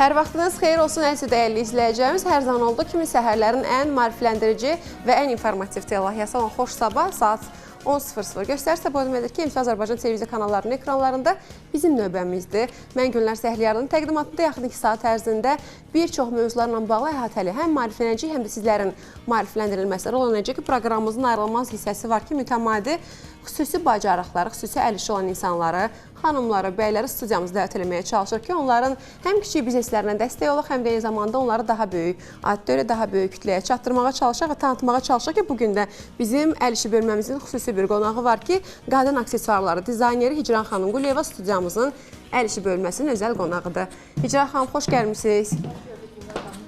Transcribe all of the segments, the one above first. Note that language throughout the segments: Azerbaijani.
Hər vaxtınız xeyir olsun, əziz dəyərli izləyəcəyimiz. Hər zaman olduğu kimi səhərlərin ən maarifləndirici və ən informativ telahiyyəsi olan Xoş Sabah saat 10:00 göstərsə, bu demək ki, MTV Azərbaycan televiziya kanallarının ekranlarında bizim növbəmizdir. Mən Gülnar Səhliyarının təqdimatında yaxın 2 saat ərzində bir çox mövzularla bağlı əhatəli həm maariflənəcək, həm də sizlərin maarifləndirilməsi rol oynayacaq ki, proqramımızın ayrılmaz hissəsi var ki, mütəmadi xüsusi bacarıqları, xüsusi əl işi olan insanları, xanımları, bəyləri studiyamızda dəvət etməyə çalışır ki, onların həm kiçik bizneslərinə dəstək olaq, həm də eyni zamanda onları daha böyük auditoriya, daha böyük kütləyə çatdırmağa çalışaq və tanıtmağa çalışaq ki, bugün də bizim əl işi bölməmizin xüsusi bir qonağı var ki, qadın aksesuarları dizayneri Hicran xanım Quliyeva studiyamızın əl işi bölməsinin özəl qonağıdır. Hicran xanım, xoş gəlmişsiniz.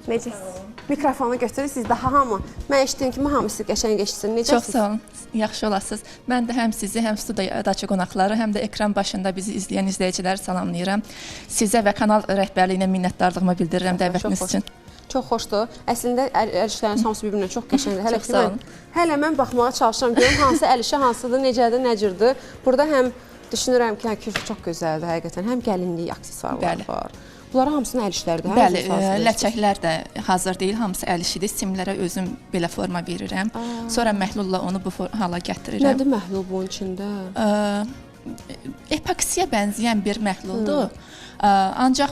Necəsiniz? Mikrofonu götürün, siz daha hamı. Mən eşitdim ki, hamısı qəşəng eşitsin. Necəsiniz? Çox sağ olun, yaxşı olasınız. Mən də həm sizi, həm studiyadakı qonaqları, həm də ekran başında bizi izləyən izləyiciləri salamlayıram. Sizə və kanal rəhbərliyinə minnətdarlığımı bildirirəm dəvətiniz üçün. Çox xoşdur. Əslində əl işlərinin hamısı bir-birinə çox qəşəngdir. Çox sağ olun. Hələ mən baxmağa çalışıram, görüm hansı əl işi hansıdır, necədir, nəcürdür. Burada həm düşünürəm ki, çox gözəldir həqiqətən. Həm gəlinlik, aksesuarlar var. Bunların hamısının əl işləridir. Bəli, ləçəklər də hazır deyil, hamısı əl işidir. Simlərə özüm belə forma verirəm. Sonra məhlulla onu bu hala gətirirəm. Nədir məhlul bunun içində? Epoksiyə bənzəyən bir məhluldur. Ancaq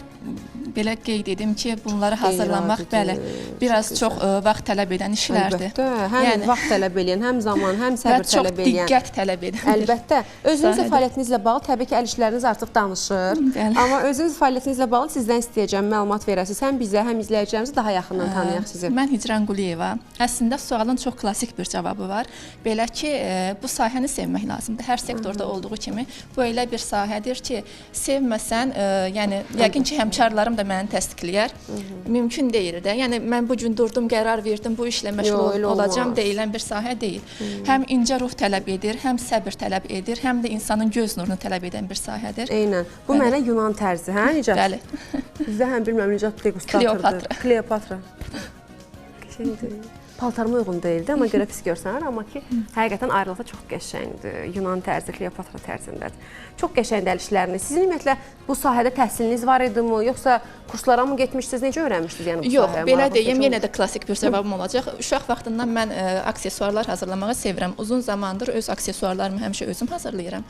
belə qeyd edim ki, bunları hazırlamaq bəli, biraz çox vaxt tələb edən işlərdir. Əlbəttə, həm vaxt tələb edən, həm zaman, həm səbir tələb edən. Çox diqqət tələb edən. Əlbəttə. Özünüzün fəaliyyətinizlə bağlı təbii ki, əl işləriniz artıq danışır. Amma özünüz fəaliyyətinizlə bağlı sizdən istəyəcəm məlumat verəsiniz. Həm bizə, həm izləyicilərimizi daha yaxından tanıyaq sizi. Mən Hicran Quliyeva. Əslində sualın çox klassik bir cavabı var. Belə ki, bu sahəni sevmək lazımdır. Hər sektorda olduğu kimi bu elə bir sahədir ki, sevməsən, yəni yəqin ki, həmkarlarım da məni təsdiqləyər. Mümkün deyil də. Yəni mən bu gün durdum, qərar verdim, bu işlə məşğul olacağam deyilən bir sahə deyil. Həm incə ruh tələb edir, həm səbir tələb edir, həm də insanın göz nurunu tələb edən bir sahədir. Eynən. Bu mənə Yunan tərzi, hə Nicat? Bəli. Bizdə həm bilməm Nicat degustatordur. Kleopatra. Qəşəngdir. Paltarıma uyğun deyildi, amma görə pis görsənər, amma ki, həqiqətən ayrılıqda çox qəşəngdir. Yunan tərzi, Kleopatra tərzindədir. Çox qəşəngdir əl işləriniz. Sizin ümumiyyətlə bu sahədə təhsiliniz var idimi, yoxsa kurslara mı getmişdiniz, necə öyrənmişdiniz yəni bu sahəyə? Yox, belə deyim, yenə də klassik bir cavabım olacaq. Uşaq vaxtından mən aksesuarlar hazırlamağı sevirəm. Uzun zamandır öz aksesuarlarımı həmişə özüm hazırlayıram.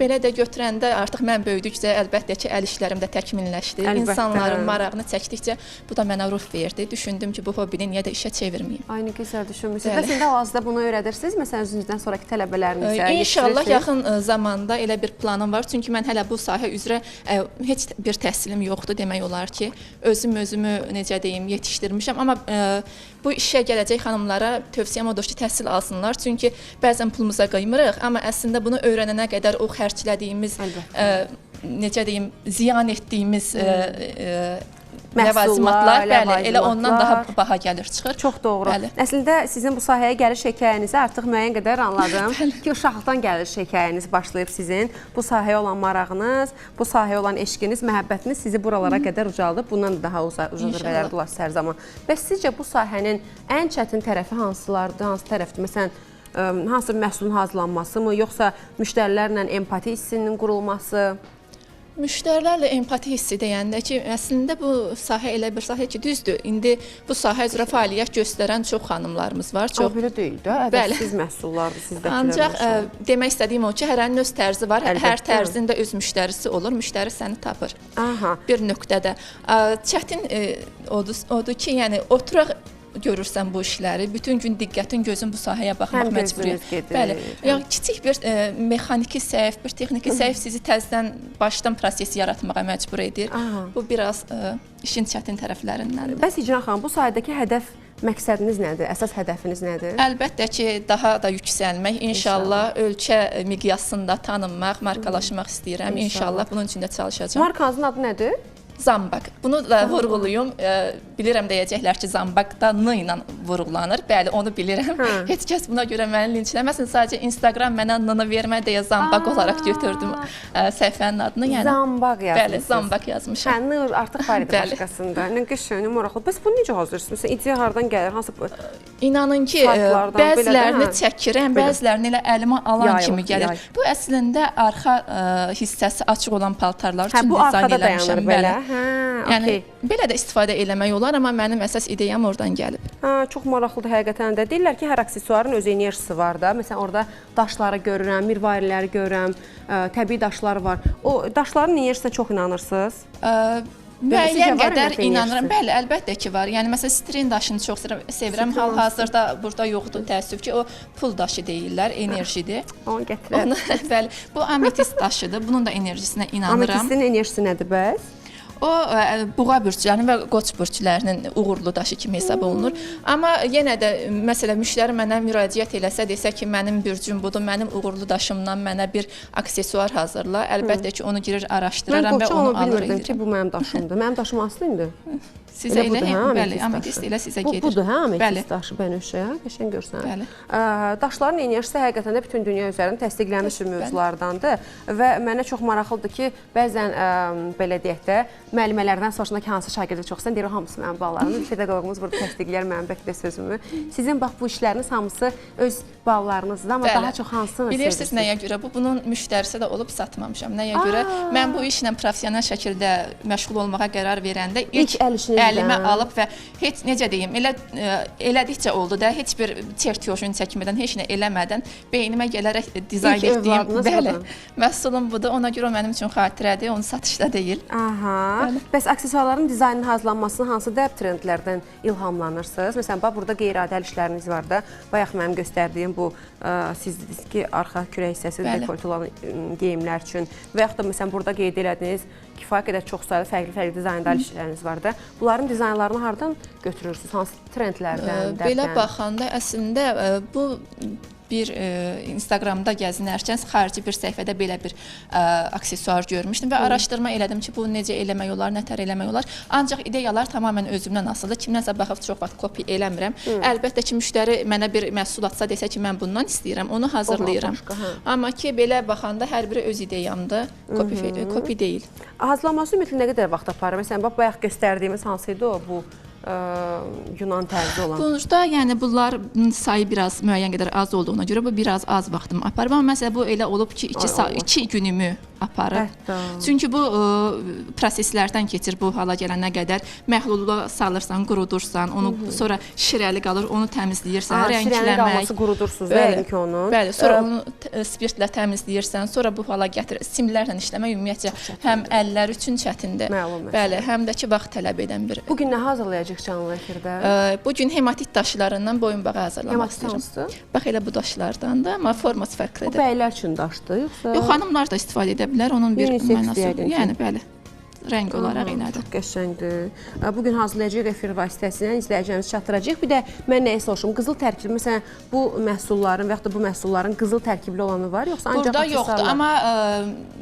Belə də götürəndə artıq mən böyüdükcə əlbəttə ki, əl işlərim də təkmilləşdi. İnsanların marağını çəkdikcə bu da mənə ruh verdi. Düşündüm ki, bu hobini niyə də işə çevirməyim. Ay, nə gözəl düşünmürsünüz. Bəs indi hal-hazırda bunu öyrədirsiniz, məsələn, özünüzdən sonraki tələbələrinizə yetişdirirsiniz? İnşallah yaxın zamanda elə bir planım var. Çünki mən hələ bu sahə üzrə heç bir təhsilim yoxdur demək olar ki, özümü necə deyim, yetişdirmişəm. Amma bu işə gələcək xanımlara tövsiyəm odur ki, təhsil alsınlar. Çünki bəzən pulumuza qıymırıq, amma əslində bunu öyrənənə qədər o xərclədiyimiz, necə deyim, ziyan etdiyimiz ləvazimatlar, bəli, elə ondan daha baha gəlir çıxır. Çox doğru. Əslində sizin bu sahəyə gəliş hekayənizi artıq müəyyən qədər anladım ki, uşaqlıqdan gəliş hekayəniz başlayıb sizin. Bu sahəyə olan marağınız, bu sahəyə olan eşqiniz, məhəbbətiniz sizi buralara qədər ucaldıb. Bundan da daha uzadır və ulaşsın hər zaman. Bəs sizcə bu sahənin ən çətin tərəfi hansılardır, hansı tərəfdir? Məsələn, hansı məhsulun hazırlanması mı, yoxsa müştərilərlə empati hissinin qurulması? Müştərilərlə empati hissi deyəndə ki, əslində bu sahə elə bir sahə ki, düzdür. İndi bu sahə üzrə fəaliyyət göstərən çox xanımlarımız var. Amma belə deyil də, ədəbsiz məhsullardır sizdəkilər. Ancaq demək istədiyim o ki, hərənin öz tərzi var. Hər tərzin də öz müştərisi olur. Müştəri səni tapır bir nöqtədə. Çətin odur ki, yəni oturaq görürsən bu işləri, bütün gün diqqətin, gözün bu sahəyə baxmaq məcburiyyət. Bəli, yəni kiçik bir mexaniki səhv, bir texniki səhv sizi təzədən başdan prosesi yaratmağa məcbur edir. Bu biraz işin çətin tərəflərindəndir. Bəs Hicran xanım, bu sahədəki hədəf məqsədiniz nədir? Əsas hədəfiniz nədir? Əlbəttə ki, daha da yüksəlmək, inşallah ölkə miqyasında tanınmaq, markalaşmaq istəyirəm. İnşallah bunun üçün də çalışacağam. Markanızın adı nədir? Zambaq. Bunu da vurğuluyum. Bilirəm deyəcəklər ki, zambaq da n ilə vurğulanır. Bəli, onu bilirəm. Heç kəs buna görə məni linçləməsin. Sadəcə Instagram mənə n-ını vermə deyə zambaq olaraq götürdüm səhifənin adını. Yəni, zambaq yazmışsınız. Bəli, zambaq yazmışam. N artıq var idi başqasında. Nə qəşəng, maraqlı. Bəs bunu necə hazırlayırsınız? Məsələn, ideya hardan gəlir? Hansı İnanın ki, bəzilərini çəkirəm, bəzilərini elə əlimə alan kimi gəlir. Bu əslində arxa hissəsi açıq olan paltarlar üçün dizayn eləmişəm. Belə. Yəni belə də istifadə eləmək olar, amma mənim əsas ideyam oradan gəlib. Çox maraqlıdır həqiqətən də. Deyirlər ki, hər aksesuarın öz enerjisi var da. Məsələn, orada daşları görürəm, mirvariləri görürəm, təbii daşlar var. O daşların enerjisinə çox inanırsınız? Müəyyən qədər inanıram. Bəli, əlbəttə ki, var. Yəni məsələn, sitrin daşını çox sevirəm. Hal-hazırda burada yoxdur, təəssüf ki, o pul daşı deyirlər, enerjidir. Onu gətirək. Bəli, bu ametist daşıdır. Bunun da enerjisinə inanıram. Ametistin enerjisi nədir bəs? O buğa bürclərinin və qoç bürclərinin uğurlu daşı kimi hesab olunur. Amma yenə də məsələn müştəri mənə müraciət eləsə, desə ki, mənim bürcüm budur, mənim uğurlu daşımdan mənə bir aksesuar hazırla. Əlbəttə ki, onu girir araşdırıram və onu alır edirəm. Ki, bu mənim daşımdır. Mənim daşım aslı indi. Sizə elə, bəli, ametist elə sizə gedir. Budur, hə, ametist daşı bənövşə, qəşəng görsən. Bəli. Daşların enerjisi həqiqətən də bütün dünya üzərində təsdiqlənmiş mövzulardandır və mənə çox maraqlıdır ki, bəzən belə deyək də, müəllimələrdən soruşanda ki, hansı şagirdi çox istəyirəm, deyir, hamısı mənim balalarımdır. Pedaqogumuz burada təsdiqləyər mənim bəlkə də sözümü. Sizin bax bu işləriniz hamısı öz balalarınızdır, amma daha çox hansını bilirsiniz nəyə görə? Bunun müştərisi də olub satmamışam. Nəyə görə? Mən bu işlə professional şəkildə məşğul olmağa qərar verəndə ilk əlimə alıb və heç necə deyim, elədikcə oldu da, heç bir çertyojunu çəkmədən, heç nə eləmədən beynimə gələrək dizayn etdiyim, bəli, məhsulum budur. Ona görə o mənim üçün xatirədir, onu satışda deyil. Aha. Bəs aksesuarların dizaynının hazırlanmasına hansı dəb trendlərdən ilhamlanırsınız? Məsələn, bax, burada qeyri-adi əl işləriniz var da, bayaq mənim göstərdiyim bu, siz dediniz ki, arxa kürək hissəsi dekolt olan geyimlər üçün və yaxud da, məsələn, burada qeyd elədiniz, kifayət qədər çox sayılı fərqli dizaynda əl işləriniz var da. Bunların dizaynlarını hardan götürürsünüz? Hansı trendlərdən? Belə baxanda əslində bu bir Instagramda gəzinərkən xarici bir səhifədə belə bir aksesuar görmüşdüm və araşdırma elədim ki, bu necə eləmək olar, nətər eləmək olar. Ancaq ideyalar tamamilə özümdən asılıdır. Kimdənsə baxıb çox vaxt kopi eləmirəm. Əlbəttə ki, müştəri mənə bir məhsul atsa, desə ki, mən bundan istəyirəm, onu hazırlayıram. Amma ki, belə baxanda hər biri öz ideyamdır, kopi deyil. Hazırlanması ümumiyyətlə nə qədər vaxt aparır? Məsələn, bax, bayaq göstərdiyimiz hansıydı o, bu Yunan tərzi olan. Burada yəni bunların sayı biraz müəyyən qədər az olduğuna görə bu biraz az vaxtımı aparıb. Amma məsələn bu elə olub ki, 2 günümü aparıb. Çünki bu proseslərdən keçir bu hala gələnə qədər. Məhlula salırsan, qurudursan, onu sonra şirəli qalır, onu təmizləyirsən, rəngləmək. Şirəli qalması qurudursunuz rəng onun. Bəli, sonra onu spirtlə təmizləyirsən, sonra bu hala gətir. Simlərlə işləmək ümumiyyətcə həm əllər üçün çətindir. Bəli, həm də ki, vaxt tələb edən bir. Bu gün nə hazırlayacaq canlı efirdə? Bugün hematit daşlarından boyunbağı hazırlamaq istəyirəm. Bax elə bu daşlardandır, amma forması fərqlidir. Bu bəylər üçün daşdır, yoxsa? Yox, xanımlar da istifadə edə bilər, onun bir mənası. Yəni, bəli, rəng olaraq elədir. Çox qəşəngdir. Bugün hazırlayacaq efir vasitəsilə izləyəcəyimiz çatdıracaq. Bir də mən nəyə soruşum? Qızıl tərkibli, məsələn, bu məhsulların və yaxud da bu məhsulların qızıl tərkibli olanı var, yoxsa ancaq burada yoxdur, amma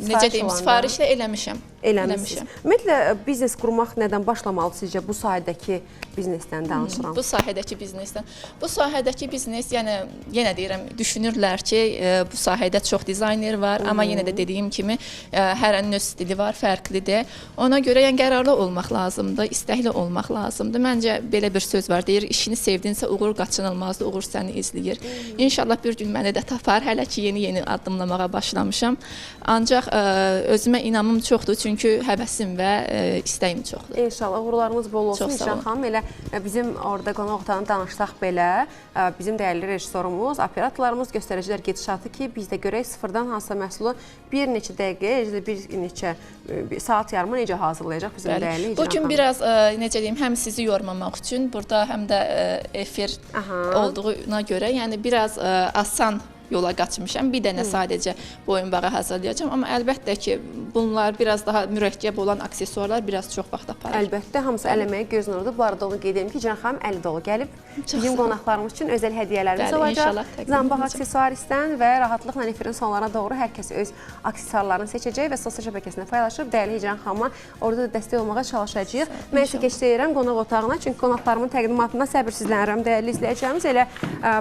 necə deyim, sifarişlə eləmişəm. Eləmişsiniz. Ümumiyyətlə, biznes qurmaq nədən başlamalı sizcə bu sahədəki biznesdən danışıram? Bu sahədəki biznesdən. Bu sahədəki biznes, yəni, yenə deyirəm, düşünürlər ki, bu sahədə çox dizayner var, amma yenə də dediyim kimi, hərənin öz stili var, fərqlidir. Ona görə yəni qərarlı olmaq lazımdır, istəkli olmaq lazımdır. Məncə belə bir söz var, deyir, işini sevdinsə uğur qaçınılmazdır, uğur səni izləyir. İnşallah bir gün məni də tapar, hələ ki yeni addımlamağa başlamışam. Ancaq özümə inamım çoxdur, çünki həvəsim və istəyim çoxdur. İnşallah uğurlarınız bol olsun. Nişan xanım, elə bizim orada qonaq otağını danışsaq belə, bizim dəyərli rejissorumuz, operatorlarımız göstərəcəklər gedişatı ki, biz də görək sıfırdan hansısa məhsulu bir neçə dəqiqə, bir neçə saat yarımı necə hazırlayacaq bizim dəyərli icra xanım. Bugün biraz, necə deyim, həm sizi yormamaq üçün, burada həm də efir olduğuna görə, yəni biraz asan yola qaçmışam. Bir dənə sadəcə boyunbağı hazırlayacağam. Amma əlbəttə ki, bunlar biraz daha mürəkkəb olan aksesuarlar biraz çox vaxt aparır. Əlbəttə, hamısı əl əməyi göz nurdur. Bu arada onu qeyd edim ki, Can xanım əli dolu gəlib. Bizim qonaqlarımız üçün özəl hədiyyələrimiz olacaq. Zambaq aksesuaristdən və rahatlıqla efirin sonlarına doğru hər kəs öz aksesuarlarını seçəcək və sosial şəbəkəsində paylaşıb dəyərli Can xanıma orada da dəstək olmağa çalışacağıq. Mən isə keçirəm qonaq otağına, çünki qonaqlarımın təqdimatına səbirsizlənirəm. Dəyərli izləyəcəyimiz, elə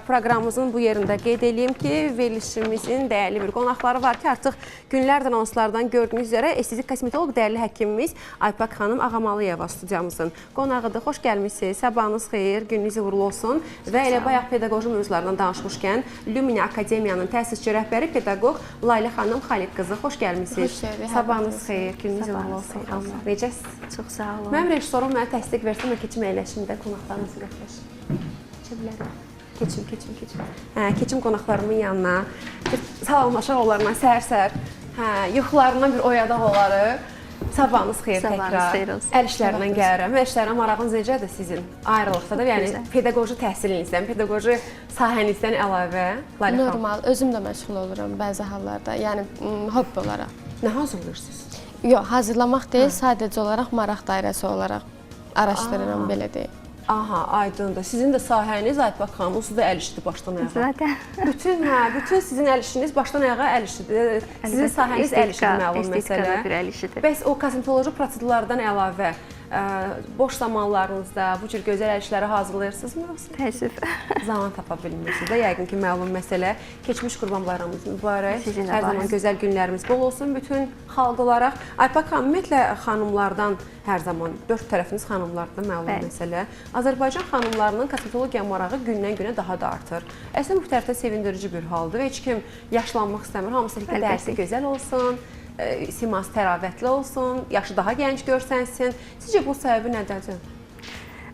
proqramımızın bu yerində qeyd edeyim ki, verilişimizin dəyərli bir qonaqları var ki, artıq günlərdən anonslardan gördüyünüz üzrə estetik kosmetoloq dəyərli həkimimiz Aypak xanım Ağamalıyeva studiyamızın qonağıdır. Xoş gəlmisiniz, sabahınız xeyir, gününüz uğurlu olsun və elə bayaq pedaqoji mövzularından danışmışkən Lumini Akademiyanın təsisçi rəhbəri pedaqoq Layla xanım Xalid qızı, xoş gəlmisiniz. Sabahınız xeyir, gününüz uğurlu olsun. Necəsiz? Çox sağ olun. Mənim rejissorum mənə təsdiq versin, mən keçim əyləşimdə qonaqlarınızı götürəcəm. Keçə bilərəm. Keçim. Keçim qonaqlarımın yanına. Salamlaşaq onlarla səhər-səhər. Yuxularından bir oyadaq onları. Sabahınız xeyir təkrar. Əl işlərindən gəlirəm. Əl işlərinə marağınız necədir sizin? Ayrılıqda da, yəni pedaqoji təhsilinizdən, pedaqoji sahənizdən əlavə. Normal, özüm də məşğul olurum bəzi hallarda, yəni hobbi olaraq. Nə hazırlayırsınız? Yox, hazırlamaq deyil, sadəcə olaraq maraq dairəsi olaraq araşdırıram, belə deyil. Aha, aydındır. Sizin də sahəniz Aypak xanım, onsuz da əl işidir başdan ayağa. Zaten. Bütün sizin əl işiniz başdan ayağa əl işidir. Sizin sahəniz əl işidir, məlum məsələ. Estetikada bir əl işidir. Bəs o kosmetoloji prosedurlardan əlavə boş zamanlarınızda bu cür gözəl əl işləri hazırlayırsınızmı? Təəssüf. Zaman tapa bilmirsiniz də, yəqin ki, məlum məsələ. Keçmiş Qurban Bayramımız mübarək. Hər zaman gözəl günlərimiz bol olsun bütün xalq olaraq. Aypak xanım, ümumiyyətlə xanımlardan hər zaman, dörd tərəfiniz xanımlardan məlum məsələ. Azərbaycan xanımlarının kosmetologiya marağı gündən-günə daha da artır. Əslində bu tərəfdən sevindirici bir haldır və heç kim yaşlanmaq istəmir. Hamısı ki, dərsi gözəl olsun, siması təravətli olsun, yaşı daha gənc görsənsin. Sizcə bu səbəbi nədədir?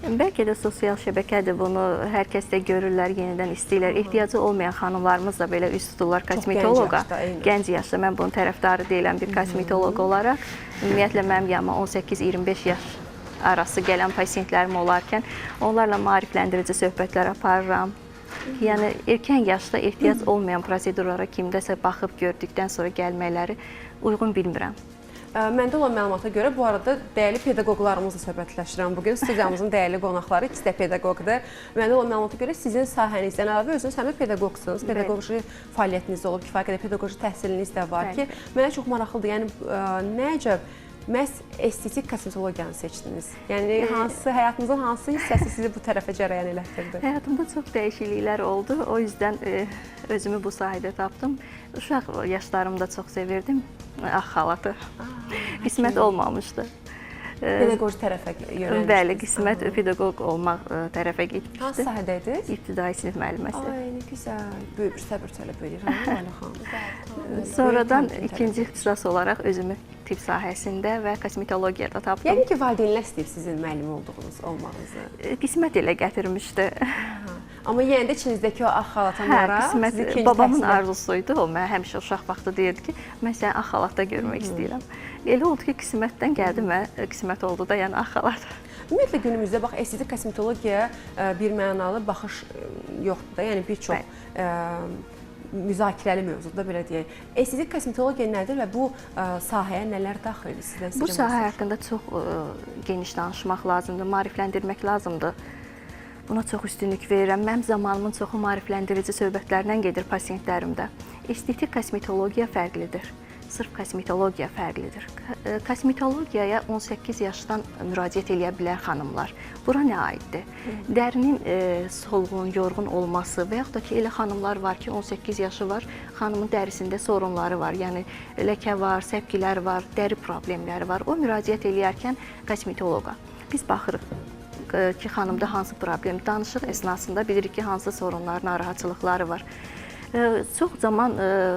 Bəlkə də sosial şəbəkədir, bunu hər kəs də görürlər, yenidən istəyirlər. Ehtiyacı olmayan xanımlarımız da belə üst tuturlar kosmetoloqa. Gənc yaşda, mən bunun tərəfdarı deyiləm bir kosmetoloq olaraq. Ümumiyyətlə, mənim yanıma 18-25 yaş arası gələn pasiyentlərim olarkən, onlarla maarifləndirici söhbətlər aparıram. Yəni, erkən yaşda ehtiyac olmayan prosedurlara kimdəsə baxıb gördükdən sonra gəlməkləri uyğun bilmirəm. Məndə olan məlumata görə bu arada dəyərli pedaqoqlarımızla söhbətləşirəm. Bugün studiyamızın dəyərli qonaqları ikisi də pedaqoqdur. Məndə olan məlumata görə sizin sahənizdən əlavə özünüz həm də pedaqoqsunuz. Pedaqoji fəaliyyətiniz olub, kifayət qədər pedaqoji təhsiliniz də var ki, mənə çox maraqlıdır. Yəni, nə əcəb məhz estetik kosmetologiyanı seçdiniz? Yəni, həyatınızın hansı hissəsi sizi bu tərəfə cərəyan elətdirdi? Həyatımda çox dəyişikliklər oldu. O yüzdən özümü bu sahədə tapdım. Uşaq yaşlarımda çox sevirdim ağ xalatı. Qismət olmamışdı. Pedaqoji tərəfə yönəlmişdiniz? Bəli, qismət pedaqoq olmaq tərəfə getmişdi. Hansı sahədəydiniz? İbtidai sinif müəlliməsi. Ay, nə gözəl. Böyük bir səbir tələb edir, Layla xanım? Sonradan ikinci ixtisas olaraq özümü tibb sahəsində və kosmetologiyada tapdım. Yəqin ki, valideynlər istəyir sizin müəllim olmağınızı. Qismət elə gətirmişdi. Amma yenə də içinizdəki o ağ xalata maraq sizi ikinci babamın arzusuydu. O, mən həmişə uşaq vaxtı deyirdi ki, mən səni ağ xalatda görmək istəyirəm. Elə oldu ki, qismətdən gəldi, mən qismət oldu da, yəni ağ xalat. Ümumiyyətlə günümüzdə bax, estetik kosmetologiya bir mənalı baxış yoxdur da, yəni bir çox müzakirəli mövzudur, belə deyək. Estetik kosmetologiya nədir və bu sahəyə nələr daxildir sizdən? Bu sahə haqqında çox geniş danışmaq lazımdır, maarifləndirmək lazımdır. Buna çox üstünlük verirəm. Mənim zamanımın çoxu maarifləndirici söhbətlərdən gedir pasiyentlərimdə. Estetik kosmetologiya fərqlidir. Sırf kosmetologiya fərqlidir. Kosmetologiyaya 18 yaşdan müraciət edə bilər xanımlar. Bura nə aiddir? Dərinin solğun, yorğun olması və yaxud da ki, elə xanımlar var ki, 18 yaşı var, xanımın dərisində sorunları var. Yəni, ləkə var, səpkilər var, dəri problemləri var. O müraciət edərkən kosmetoloqa biz baxırıq ki, xanımda hansı problem danışıq əsnasında bilirik ki, hansı sorunlar, narahatçılıqları var. Çox zaman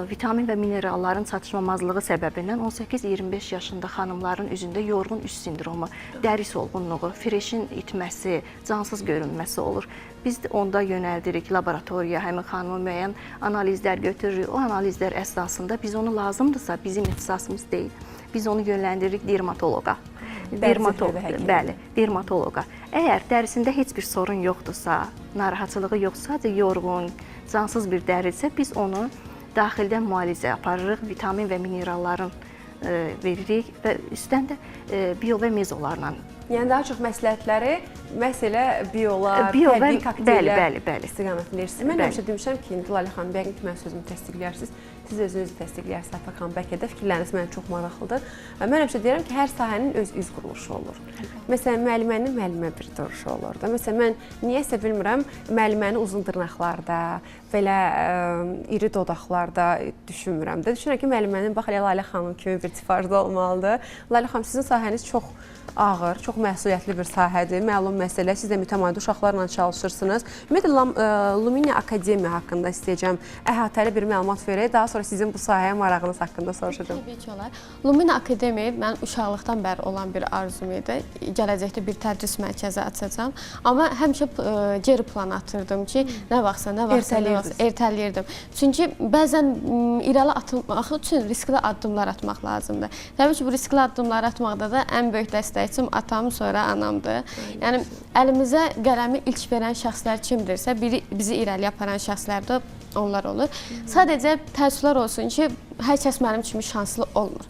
vitamin və mineralların çatışmamazlığı səbəbindən 18-25 yaşında xanımların üzündə yorğun üz sindromu, dəri solğunluğu, freşin itməsi, cansız görünməsi olur. Biz onda yönəldirik laboratoriya, həmin xanımın müəyyən analizlər götürürük. O analizlər əsasında biz onu lazımdırsa, bizim ixtisasımız deyil. Biz onu yönləndiririk dermatoloqa. Bəli, dermatoloqa. Əgər dərisində heç bir sorun yoxdursa, narahatçılığı yoxsa, yorğun, cansız bir dəridirsə, biz onu daxildən müalicə aparırıq, vitamin və mineralların veririk və üstdən də bio və mezolarla Yəni daha çox məsləhətləri məsələ biolar, Bio və- təbii kokteyllər bəli. istiqamətində verirsiniz. Mən həmişə demişəm ki, indi Lalə xanım, yəqin ki, mənim sözümü təsdiqləyirsiniz. Siz özünüzü təsdiqləyirsiniz, Səfa xanım, bəlkə də fikirləriniz mənə çox maraqlıdır. Mən həmişə deyirəm ki, hər sahənin öz iz quruluşu olur. Məsələn, müəllimənin müəllimə bir duruşu olur da. Məsələn, mən niyəsə bilmirəm, müəlliməni uzun dırnaqlarda, belə iri dodaqlarda düşünmürəm də. Düşünürəm ki, müəllimənin bax elə Lalə xanım kimi bir tiparda olmalıdır. Lalə xanım, sizin sahəniz çox ağır, çox məsuliyyətli bir sahədir. Məlum məsələ, siz də mütəmadi uşaqlarla çalışırsınız. Ümumiyyətlə, Luminiya Akademiya haqqında istəyəcəm əhatəli bir məlumat verək. Daha sonra sizin bu sahəyə marağınız haqqında soruşacağım. Təbii ki, olar. Luminiya Akademiya mən uşaqlıqdan bəri olan bir arzum idi. Gələcəkdə bir tədris mərkəzi açacağam. Amma həmişə geri plan atırdım ki, nə vaxtsa ertələyirdim. Çünki bəzən irəli atılmaq üçün riskli addımlar atmaq lazımdır. Təbii ki, bu riskli addımları atmaqda da ən böyük dəstəkçim atam, sonra anamdır. Yəni əlimizə qələmi ilk verən şəxslər kimdirsə, biri bizi irəli aparan şəxslər də onlar olur. Sadəcə təəssüflər olsun ki, hər kəs mənim kimi şanslı olmur.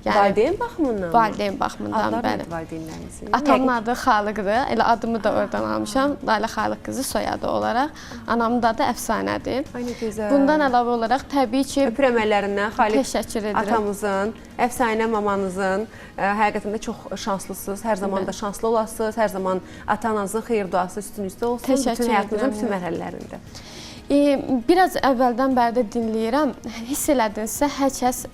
Valideyn baxımından mı? Valideyn baxımından, Adlar bəli. nədir valideynlərinizin? Atamın adı Xalıqdır. Elə adımı da oradan almışam. Lalə Xalıq qızı soyadı olaraq. Anamın da adı Əfsanədir. Ay, nə gözəl. Bundan əlavə olaraq təbii ki, Öpürəm əllərindən Xaliq təşəkkür edirəm. atamızın, Əfsanə mamanızın həqiqətən də çox şanslısınız. Hər zaman da şanslı olasınız. Hər zaman ata-ananızın xeyir duası üstünüzdə olsun. Təşəkkür Bütün həyatınızın edirəm. bütün mərhələlərində. Biraz əvvəldən bəri də dinləyirəm. Hiss elədinizsə, hər kəs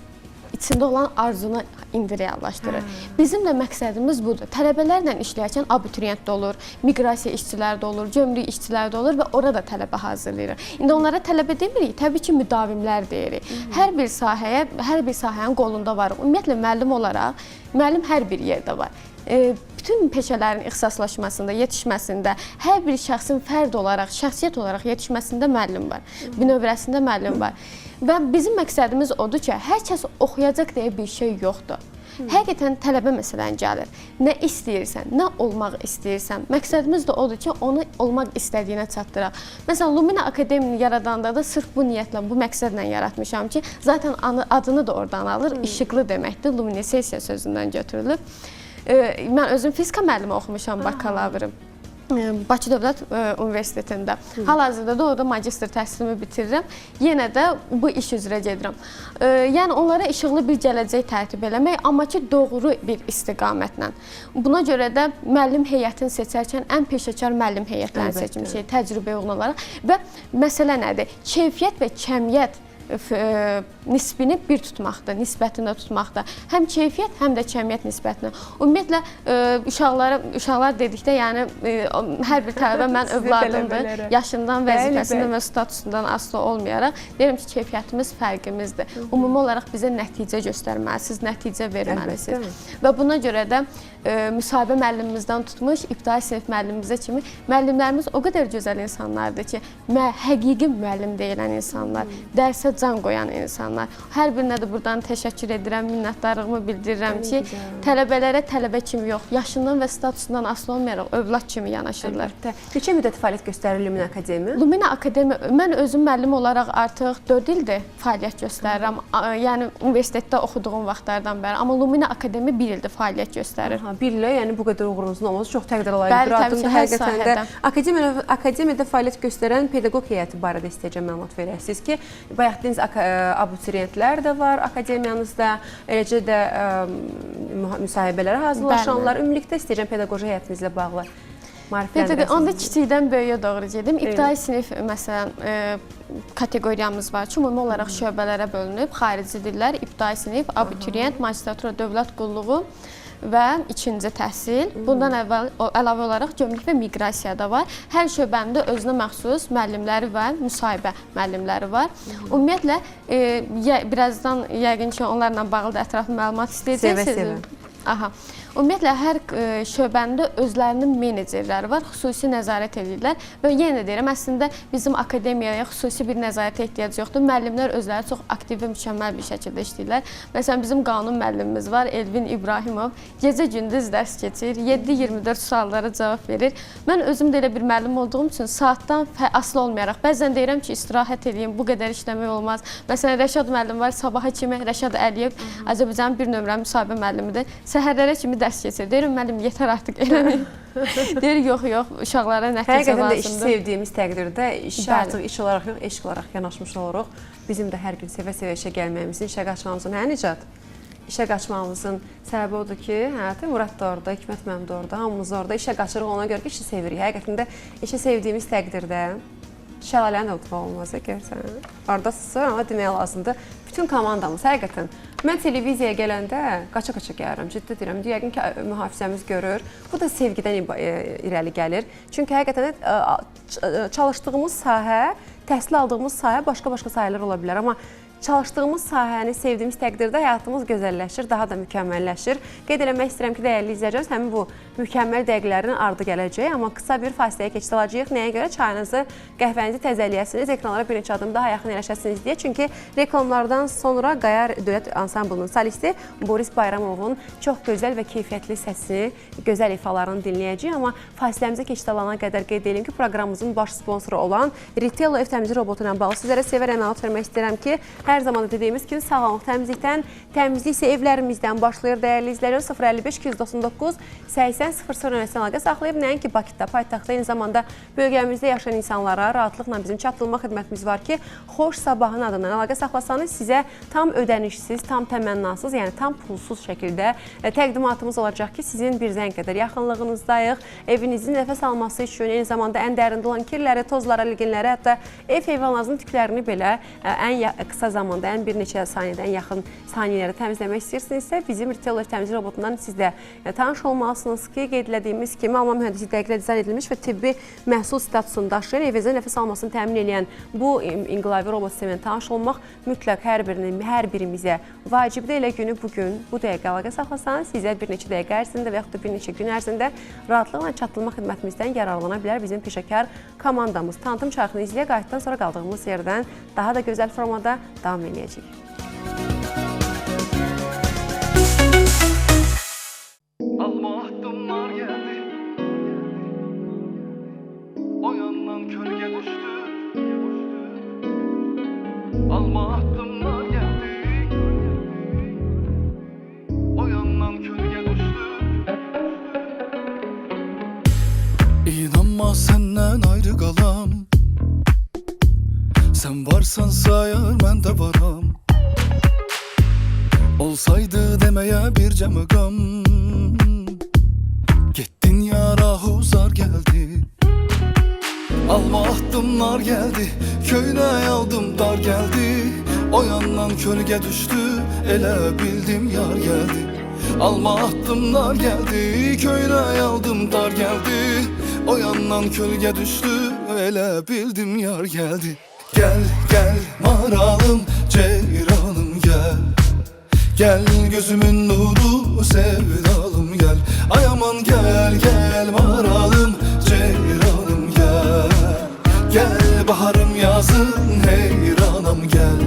içində olan arzunu indi reallaşdırır. Bizim də məqsədimiz budur. Tələbələrlə işləyərkən abituriyent də olur, miqrasiya işçilər də olur, gömrük işçilər də olur və orada tələbə hazırlayırıq. İndi onlara tələbə demirik, təbii ki, müdavimlər deyirik. Hər bir sahənin qolunda var. Ümumiyyətlə, müəllim olaraq, müəllim hər bir yerdə var. Bütün peşələrin ixtisaslaşmasında, yetişməsində, hər bir şəxsin fərd olaraq, şəxsiyyət olaraq yetişməsində müəllim var. Bünövrəsində müəllim var. Və bizim məqsədimiz odur ki, hər kəs oxuyacaq deyə bir şey yoxdur. Həqiqətən tələbə məsələn gəlir. Nə istəyirsən, nə olmaq istəyirsən. Məqsədimiz də odur ki, onu olmaq istədiyinə çatdıraq. Məsələn, Luminiya Akademiyasını yaradanda da sırf bu niyyətlə, bu məqsədlə yaratmışam ki, zaten adını da oradan alır, işıqlı deməkdir. Luminescensiya sözündən götürülüb. Mən özüm fizika müəllimi oxumuşam bakalavrım. Bakı Dövlət Universitetində. Hal-hazırda da orada magistr təhsilimi bitirirəm. Yenə də bu iş üzrə gedirəm. Yəni onlara işıqlı bir gələcək tərtib eləmək, amma ki doğru bir istiqamətlə. Buna görə də müəllim heyətini seçərkən ən peşəkar müəllim heyətlərini seçmişik, təcrübəyə uyğun olaraq. Və məsələ nədir? Keyfiyyət və kəmiyyət nisbini bir tutmaqda, nisbətində tutmaqda. Həm keyfiyyət, həm də kəmiyyət nisbətində. Ümumiyyətlə, uşaqlar dedikdə, yəni hər bir tələbə mən övladımdır. Yaşından, vəzifəsindən və statusundan asılı olmayaraq, deyirəm ki, keyfiyyətimiz fərqimizdir. Ümumi olaraq bizə nəticə göstərməlisiniz, nəticə verməlisiniz. Və buna görə də müsahibə müəllimimizdən tutmuş, ibtidai sinif müəllimimizə kimi müəllimlərimiz o qədər gözəl insanlardır ki, həqiqi müəllim deyilən insanlar, dərsə can qoyan insanlar. Hər birinə də buradan təşəkkür edirəm, minnətdarlığımı bildirirəm ki, tələbələrə tələbə kimi yox, yaşından və statusundan asılı olmayaraq övlad kimi yanaşırlar. Neçə müddət fəaliyyət göstərir Luminiya Akademiya? Luminiya Akademiya, mən özüm müəllim olaraq artıq 4 ildir fəaliyyət göstərirəm. Yəni, universitetdə oxuduğum vaxtlardan bəri. Amma Luminiya Akademiya 1 ildir fəaliyyət göstərir. Bir ilə, yəni bu qədər uğurunuzun olması çox təqdir layiq bir Bəli, addımdır. Həqiqətən də akademiyada fəaliyyət göstərən pedaqoq heyəti barədə istəyəcəm məlumat verəsiniz ki, bayaq dediniz abituriyentlər də var akademiyanızda, eləcə də müsahibələrə hazırlaşanlar. Ümumilikdə istəyəcəm pedaqoji həyətinizlə bağlı maarifləndirəsiniz. Onda kiçikdən böyüyə doğru gedim. İbtidai sinif məsələn kateqoriyamız var ki, ümumi olaraq şöbələrə bölünüb. Xarici dillər, ibtidai sinif, abituriyent, magistratura, dövlət qulluğu və ikinci təhsil. Bundan əlavə olaraq gömrük və miqrasiya da var. Hər şöbənin də özünə məxsus müəllimləri və müsahibə müəllimləri var. Ümumiyyətlə, birazdan yəqin ki, onlarla bağlı da ətraflı məlumat istəyəcəksiniz. Ümumiyyətlə, hər şöbənin də özlərinin menecerləri var, xüsusi nəzarət edirlər və yenə deyirəm, əslində bizim akademiyaya xüsusi bir nəzarətə ehtiyac yoxdur. Müəllimlər özləri çox aktiv və mükəmməl bir şəkildə işləyirlər. Məsələn, bizim qanun müəllimimiz var, Elvin İbrahimov, gecə-gündüz dərs keçir, 7-24 suallara cavab verir. Mən özüm də elə bir müəllim olduğum üçün saatdan asılı olmayaraq, bəzən deyirəm ki, istirahət edeyim, bu qədər işləmək olmaz. Məsələn, Rəşad müəllim var, sabaha kimi Rəşad Əliyev, Azərbaycanın bir nömrə müsahibə müəllimidir. Səhərlərə kimi dərs keçir. Deyirəm, müəllim, yetər artıq eləməyin. Deyir, yox, uşaqlara nəticə Həqiqətən də lazımdır. işi sevdiyimiz təqdirdə işə artıq iş olaraq yox, eşq olaraq yanaşmış oluruq. Bizim də hər gün sevə-sevə işə gəlməyimizin, işə qaçmamızın, Nicat? İşə qaçmamızın səbəbi odur ki, Murad da orada, Hikmət mənim də orada, hamımız orada işə qaçırıq ona görə ki, işi sevirik. Həqiqətən də işi sevdiyimiz təqdirdə şəlaləni də unutmaq olmaz, görsən. Oradasınız, amma demək lazımdır. Bütün komandamız, həqiqətən. Mən televiziyaya gələndə qaça-qaça gəlirəm, ciddi deyirəm. Yəqin ki, mühafizəmiz görür. Bu da sevgidən irəli gəlir. Çünki həqiqətən çalışdığımız sahə, təhsil aldığımız sahə başqa-başqa sahələr ola bilər. Amma çalışdığımız sahəni sevdiyimiz təqdirdə həyatımız gözəlləşir, daha da mükəmməlləşir. Qeyd eləmək istəyirəm ki, dəyərli izləyicilər, həmin bu mükəmməl dəqiqələrin ardı gələcək, amma qısa bir fasiləyə keçid alacağıq. Nəyə görə? Çayınızı, qəhvənizi təzələyəsiniz, ekranlara bir neçə adım daha yaxın yerləşəsiniz deyə. Çünki reklamlardan sonra Qayar Dövlət Ansamblının solisti Boris Bayramovun çox gözəl və keyfiyyətli səsini, gözəl ifalarını dinləyəcəyik. Amma fasiləmizə keçid alana qədər qeyd edelim ki, proqramımızın baş sponsoru olan Ritello ev təmizlik robotu ilə bağlı sizlərə sevər əməlat vermək istəyirəm ki, hər zaman da dediyimiz kimi sağlamlıq təmizlikdən, təmizlik isə evlərimizdən başlayır. Dəyərli izləyicilər, 055 299 80 00 nömrəsindən əlaqə saxlayıb. Nəinki Bakıda, paytaxtda, eyni zamanda bölgəmizdə yaşayan insanlara rahatlıqla bizim çatdırılma xidmətimiz var ki, Xoş Sabahın adından əlaqə saxlasanız sizə tam ödənişsiz, tam təmənnasız, yəni tam pulsuz şəkildə təqdimatımız olacaq ki, sizin bir zəng qədər yaxınlığınızdayıq. Evinizin nəfəs alması üçün, eyni zamanda ən dərində olan kirləri, tozlara, liginləri, hətta ev heyvanlarınızın tüklərini belə ən qısa zamanda, ən bir neçə saniyədə, ən yaxın saniyələrə təmizləmək istəyirsinizsə, bizim Ritello təmizlik robotundan siz də tanış olmalısınız ki, qeyd etdiyimiz kimi alman mühəndisi dəqiqlə dizayn edilmiş və tibbi məhsul statusunu daşıyan, evinizin nəfəs almasını təmin edən bu inqilabi robot sistemindən tanış olmaq mütləq hər birimizə vacibdir. Elə günü bugün bu dəqiqə əlaqə saxlasanız, sizə bir neçə dəqiqə ərzində və yaxud da bir neçə gün ərzində rahatlıqla çatdırılma xidmətimizdən yararlana bilər bizim peşəkar komandamız. Tanıtım çarxını izləyə qayıtdan sonra qaldığımız yerdən daha da gözəl formada davam edəcəyik. Alma addımlar geldi, o yandan kölge düştü. Alma addımlar geldi, o yandan kölge düştü. İnanma senden ayrı kalam, sen varsan sayar ben de varam. Olsaydı demeye bir cemegam, gittin yara zar geldi. Alma addımlar geldi, köyüne aldım dar geldi. O yandan kölge düştü, ele bildim yar geldi. Alma addımlar geldi, köyüne aldım dar geldi. O yandan kölge düştü, ele bildim yar geldi. Gel gel maralım, ceyranım gel. Gel gözümün nuru, sevdalım gel. Ay aman gel gel maralım, ceyranım gel. Gel baharım yazın, heyranım gel.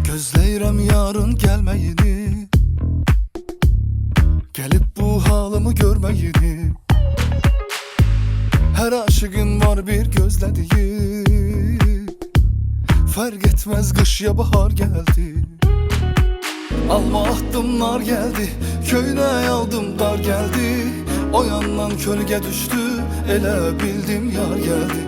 Gözləyirəm yarın gəlməyini, gəlib bu halımı görməyini. Hər aşığın var bir gözlədiyi, fərq etməz qış ya bahar gəldi. Alma addımlar geldi, köyüne aldım dar geldi. O yandan kölge düştü, ele bildim yar geldi.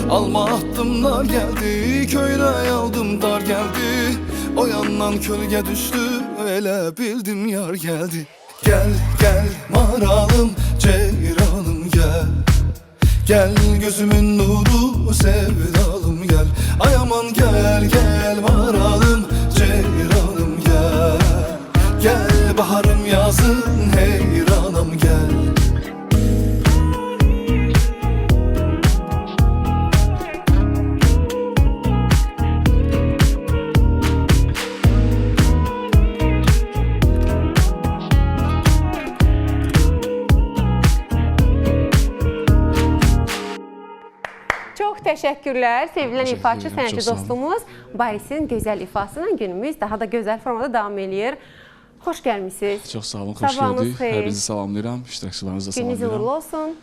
Alma addımlar geldi, köyüne aldım dar geldi. O yandan kölge düştü, ele bildim yar geldi. Gel gel maralım, ceyranım gel. Gel gözümün nuru, sevdalım gel. Ay aman gel gel maralım, ceyranım gel. Gel baharım yazın, heyranım gel. Çox təşəkkür Təşəkkürlər. Sevilən Təşəkkür ifaçı, edirəm, sənətçi çox sağ olun. dostumuz Barisin gözəl ifası ilə günümüz daha da gözəl formada davam eləyir. Xoş gəlmisiniz. Çox sağ olun, xoş Sabahınız gördük. xeyir. Hər birinizi salamlayıram, iştirakçılarınızı da Gününüz salamlayıram. uğurlu olsun.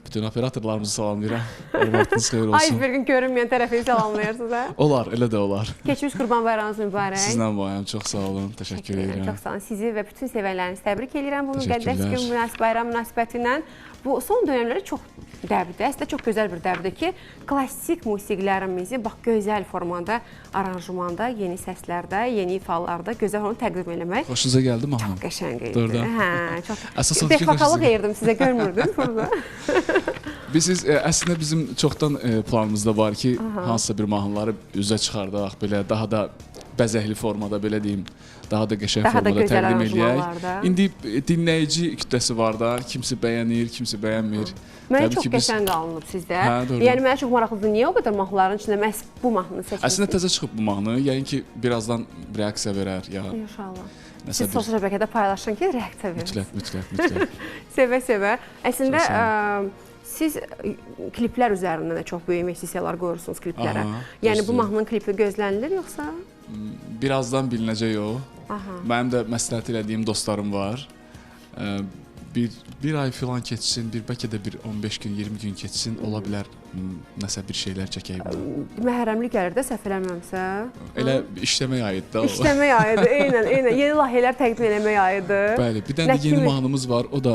Bütün operatorlarımızı salamlayıram. Vaxtınız xeyir Ay, olsun. bir gün görünməyən tərəfini salamlayırsınız, hə? Olar, elə də olar. Keçmiş Qurban Bayramınız mübarək. Sizlə bayram, çox sağ olun, təşəkkür edirəm. Çox sağ olun. Sizi və bütün sevərlərinizi təbrik edirəm bu müqəddəs Təşəkkürlər. gün bayram münasibətilə. Bu son dövrləri çox dəbdir. Əslində çox gözəl bir dəbdir ki, klassik musiqilərimizi bax gözəl formada, aranjmanda, yeni səslərdə, yeni ifalarda gözəl onu təqdim eləmək. Xoşunuza gəldi mi hanım? Qəşəng idi. Doğrudan. Hə, çox. Əsas odur ki, Defakalıq xoşunuza- edirdim sizə, görmürdünüz burada. Siz əslində bizim çoxdan planımızda var ki, hansısa bir mahnıları üzə çıxardaq, belə daha da bəzəkli formada, belə deyim, daha da qəşəng Daha da formada gözəl təqdim edək. aranjmanlarda. İndi dinləyici kütləsi var da, kimisi bəyənir, kimisi bəyənmir. Mənə Təbii çox ki, biz- qəşəng alınıb sizdə. Hə, doğru. Yəni mənə çox maraqlıdır. Niyə o qədər mahnıların içində məhz bu mahnını Əslində seçmisiniz? təzə çıxıb bu mahnı, yəni ki, birazdan reaksiya verər ya İnşallah. nəsə Siz bir sosial şəbəkədə paylaşın ki, reaksiya verin. mütləq. Sevə-sevə. Əslində Çox sağ siz kliplər üzərində də çox böyük investisiyalar qoyursunuz kliplərə. Aha, Yəni bu düzdür. mahnının klipi gözlənilir yoxsa? Birazdan bilinəcək o. Aha. Mənim də məsləhət elədiyim dostlarım var. Bir ay filan keçsin, bəlkə də bir 15 gün, 20 gün keçsin, ola bilər nəsə bir şeylər çəkək buna. Məhrəmlik gəlir də səhv eləmirəmsə. Elə işləmək aiddir da o. İşləmək ayıdır. Eynən. Yeni layihələr təqdim eləmək ayıdır. Bəli, bir dənə Nə də yeni kimi? mahnımız var. O da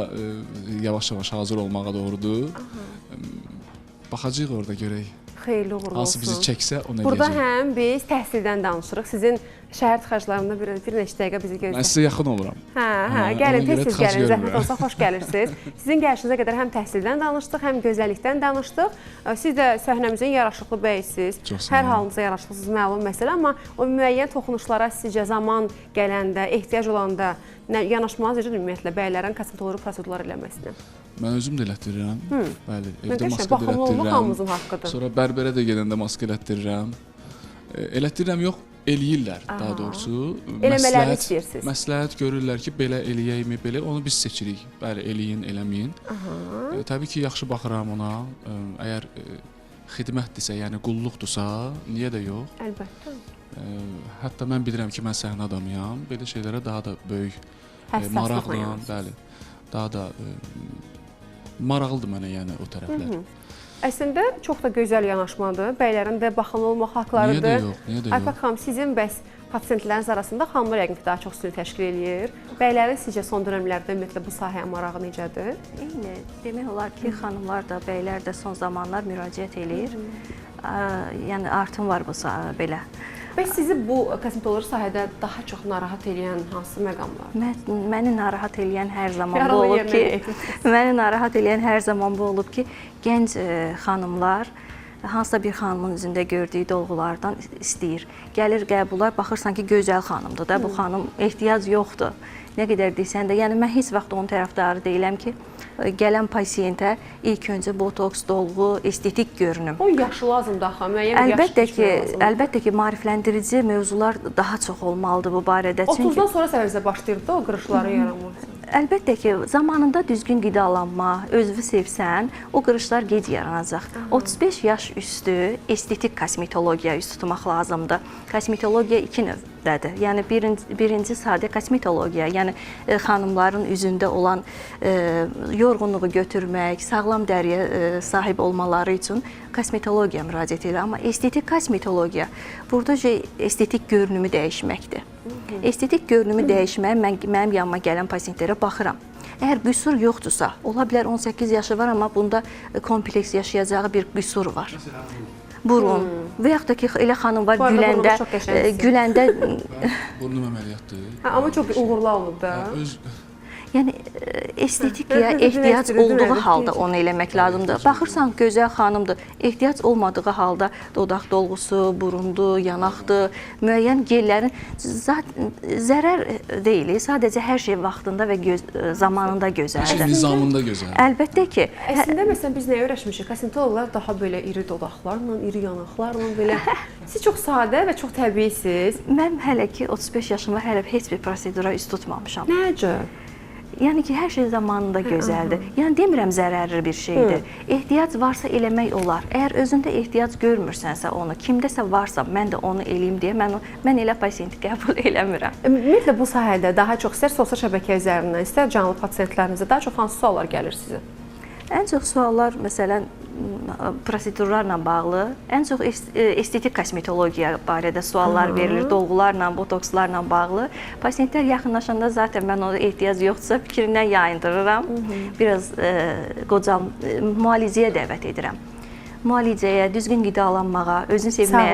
yavaş-yavaş hazır olmağa doğrudur. Baxacağıq orada görək. Xeyirli uğurlu olsun. Hansı bizi çəksə ona Burada eləyəcək. həm biz təhsildən danışırıq. Sizin şəhər tıxaclarında bir neçə dəqiqə bizi Mən gözləyin. sizə yaxın oluram. Hə, Hə, gəlin, ona görə tez-tez tıxac gəlin, zəhmət görmürəm. olsa xoş gəlirsiniz. Sizin gəlişinizə qədər həm təhsildən danışdıq, həm gözəllikdən danışdıq. Siz də səhnəmizin yaraşıqlı bəyisiniz. Çox sağ Hər olun. halınıza yaraşıqlısınız, məlum məsələ, amma o müəyyən toxunuşlara sizcə zaman gələndə, ehtiyac olanda yanaşmanız necədir ümumiyyətlə bəylərin kosmetoloji prosedurlar eləməsinə? Mən özüm də elətdirirəm. Bəli, evdə Qəşəng, maska da baxımlılıq hamımızın elətdirirəm. haqqıdır. Sonra bərbərə də gedəndə maska elətdirirəm. Elətdirirəm yox, eləyirlər daha doğrusu. Eləmələrini istəyirsiniz. Məsləhət görürlər ki, belə eləyəkmi, belə onu biz seçirik. Bəli, eləyin, eləməyin. Təbii ki, yaxşı baxıram ona. Əgər xidmətdirsə, yəni qulluqdursa, niyə də yox? Əlbəttə. Hətta mən bilirəm ki, mən səhnə adamıyam. Belə şeylərə daha da böyük Həssaslıqla maraqla, yanaşırsınız. bəli. Daha da maraqlıdır mənə yəni o tərəflər. Əslində çox da gözəl yanaşmadır. Bəylərin də baxımlı olmaq haqlarıdır. Niyə də yox, niyə də yox? Aypak xanım, sizin bəs pasiyentləriniz arasında xanımlar yəqin ki, daha çox üstünlük təşkil eləyir. Bəylərin sizcə son dövrlərdə ümumiyyətlə bu sahəyə marağı necədir? Eyni. Demək olar ki, xanımlar da, bəylər də son zamanlar müraciət eləyir. Yəni artım var bu belə. Bəs sizi bu kosmetoloji sahədə daha çox narahat edən hansı məqamlar? Məni narahat eləyən hər zaman bu Yaralı olub yerinə ki, yetirsiniz. məni narahat eləyən hər zaman bu olub ki, gənc xanımlar hansısa bir xanımın üzündə gördüyü dolğulardan istəyir. Gəlir qəbullar, baxırsan ki, gözəl xanımdır da, bu xanım ehtiyac yoxdur. Nə qədər desən də, yəni mən heç vaxt onun tərəfdarı deyiləm ki, gələn pasiyentə ilk öncə botoks, dolğu, estetik görünüm. O yaşı lazımdır axı, müəyyən bir yaş Əlbəttə ki, maarifləndirici mövzular daha çox olmalıdır bu barədə. 30-dan sonra səvəzə başlayır da o qırışların yaranması. Əlbəttə ki, zamanında düzgün qidalanma, özünü sevsən, o qırışlar gec yaranacaq. 35 yaş üstü estetik kosmetologiya üst tutmaq lazımdır. Kosmetologiya iki növdədir. Yəni birinci sadə kosmetologiya, yəni xanımların üzündə olan yorğunluğu götürmək, sağlam dəriyə sahib olmaları üçün kosmetologiya müraciət edir. Amma estetik kosmetologiya burada estetik görünümü dəyişməkdir. Estetik görünümü dəyişməyə mənim yanıma gələn pasiyentlərə baxıram. Əgər qüsur yoxdursa, ola bilər 18 yaşı var, amma bunda kompleks yaşayacağı bir qüsur var. Burun və yaxud da ki, elə xanım var güləndə Burnum əməliyyatdır. Amma çox uğurlu olub da. Yəni estetikaya ehtiyac olduğu halda onu eləmək lazımdır. Baxırsan gözəl xanımdır, ehtiyac olmadığı halda dodaq dolğusu, burundur, yanaqdır, müəyyən gellərin zərər deyil, sadəcə hər şey vaxtında və zamanında gözəldir. Nizamında gözəl. Əlbəttə ki. Əslində məsələn biz nəyə öyrəşmişik? Kosmetologlar daha belə iri dodaqlarla, iri yanaqlarla belə. Siz çox sadə və çox təbiisiniz. Mən hələ ki 35 yaşım var, hələ heç bir prosedura üst tutmamışam. Necə? Yəni ki, hər şey zamanında gözəldir. Yəni demirəm zərərli bir şeydir. Ehtiyac varsa eləmək olar. Əgər özündə ehtiyac görmürsənsə onu, kimdəsə varsa mən də onu eləyim deyə mən elə pasienti qəbul eləmirəm. Ümumiyyətlə bu sahədə daha çox istər sosial şəbəkə üzərindən, istər canlı pasientlərinizə daha çox hansı suallar gəlir sizə? Ən çox suallar məsələn prosedurlarla bağlı, ən çox estetik kosmetologiya barədə suallar verilir, dolğularla, botokslarla bağlı. Pasientlər yaxınlaşanda zaten mən ona ehtiyac yoxdursa fikrindən yayındırıram. Biraz müalicəyə dəvət edirəm. Müalicəyə, düzgün qidalanmağa, özünü sevməyə,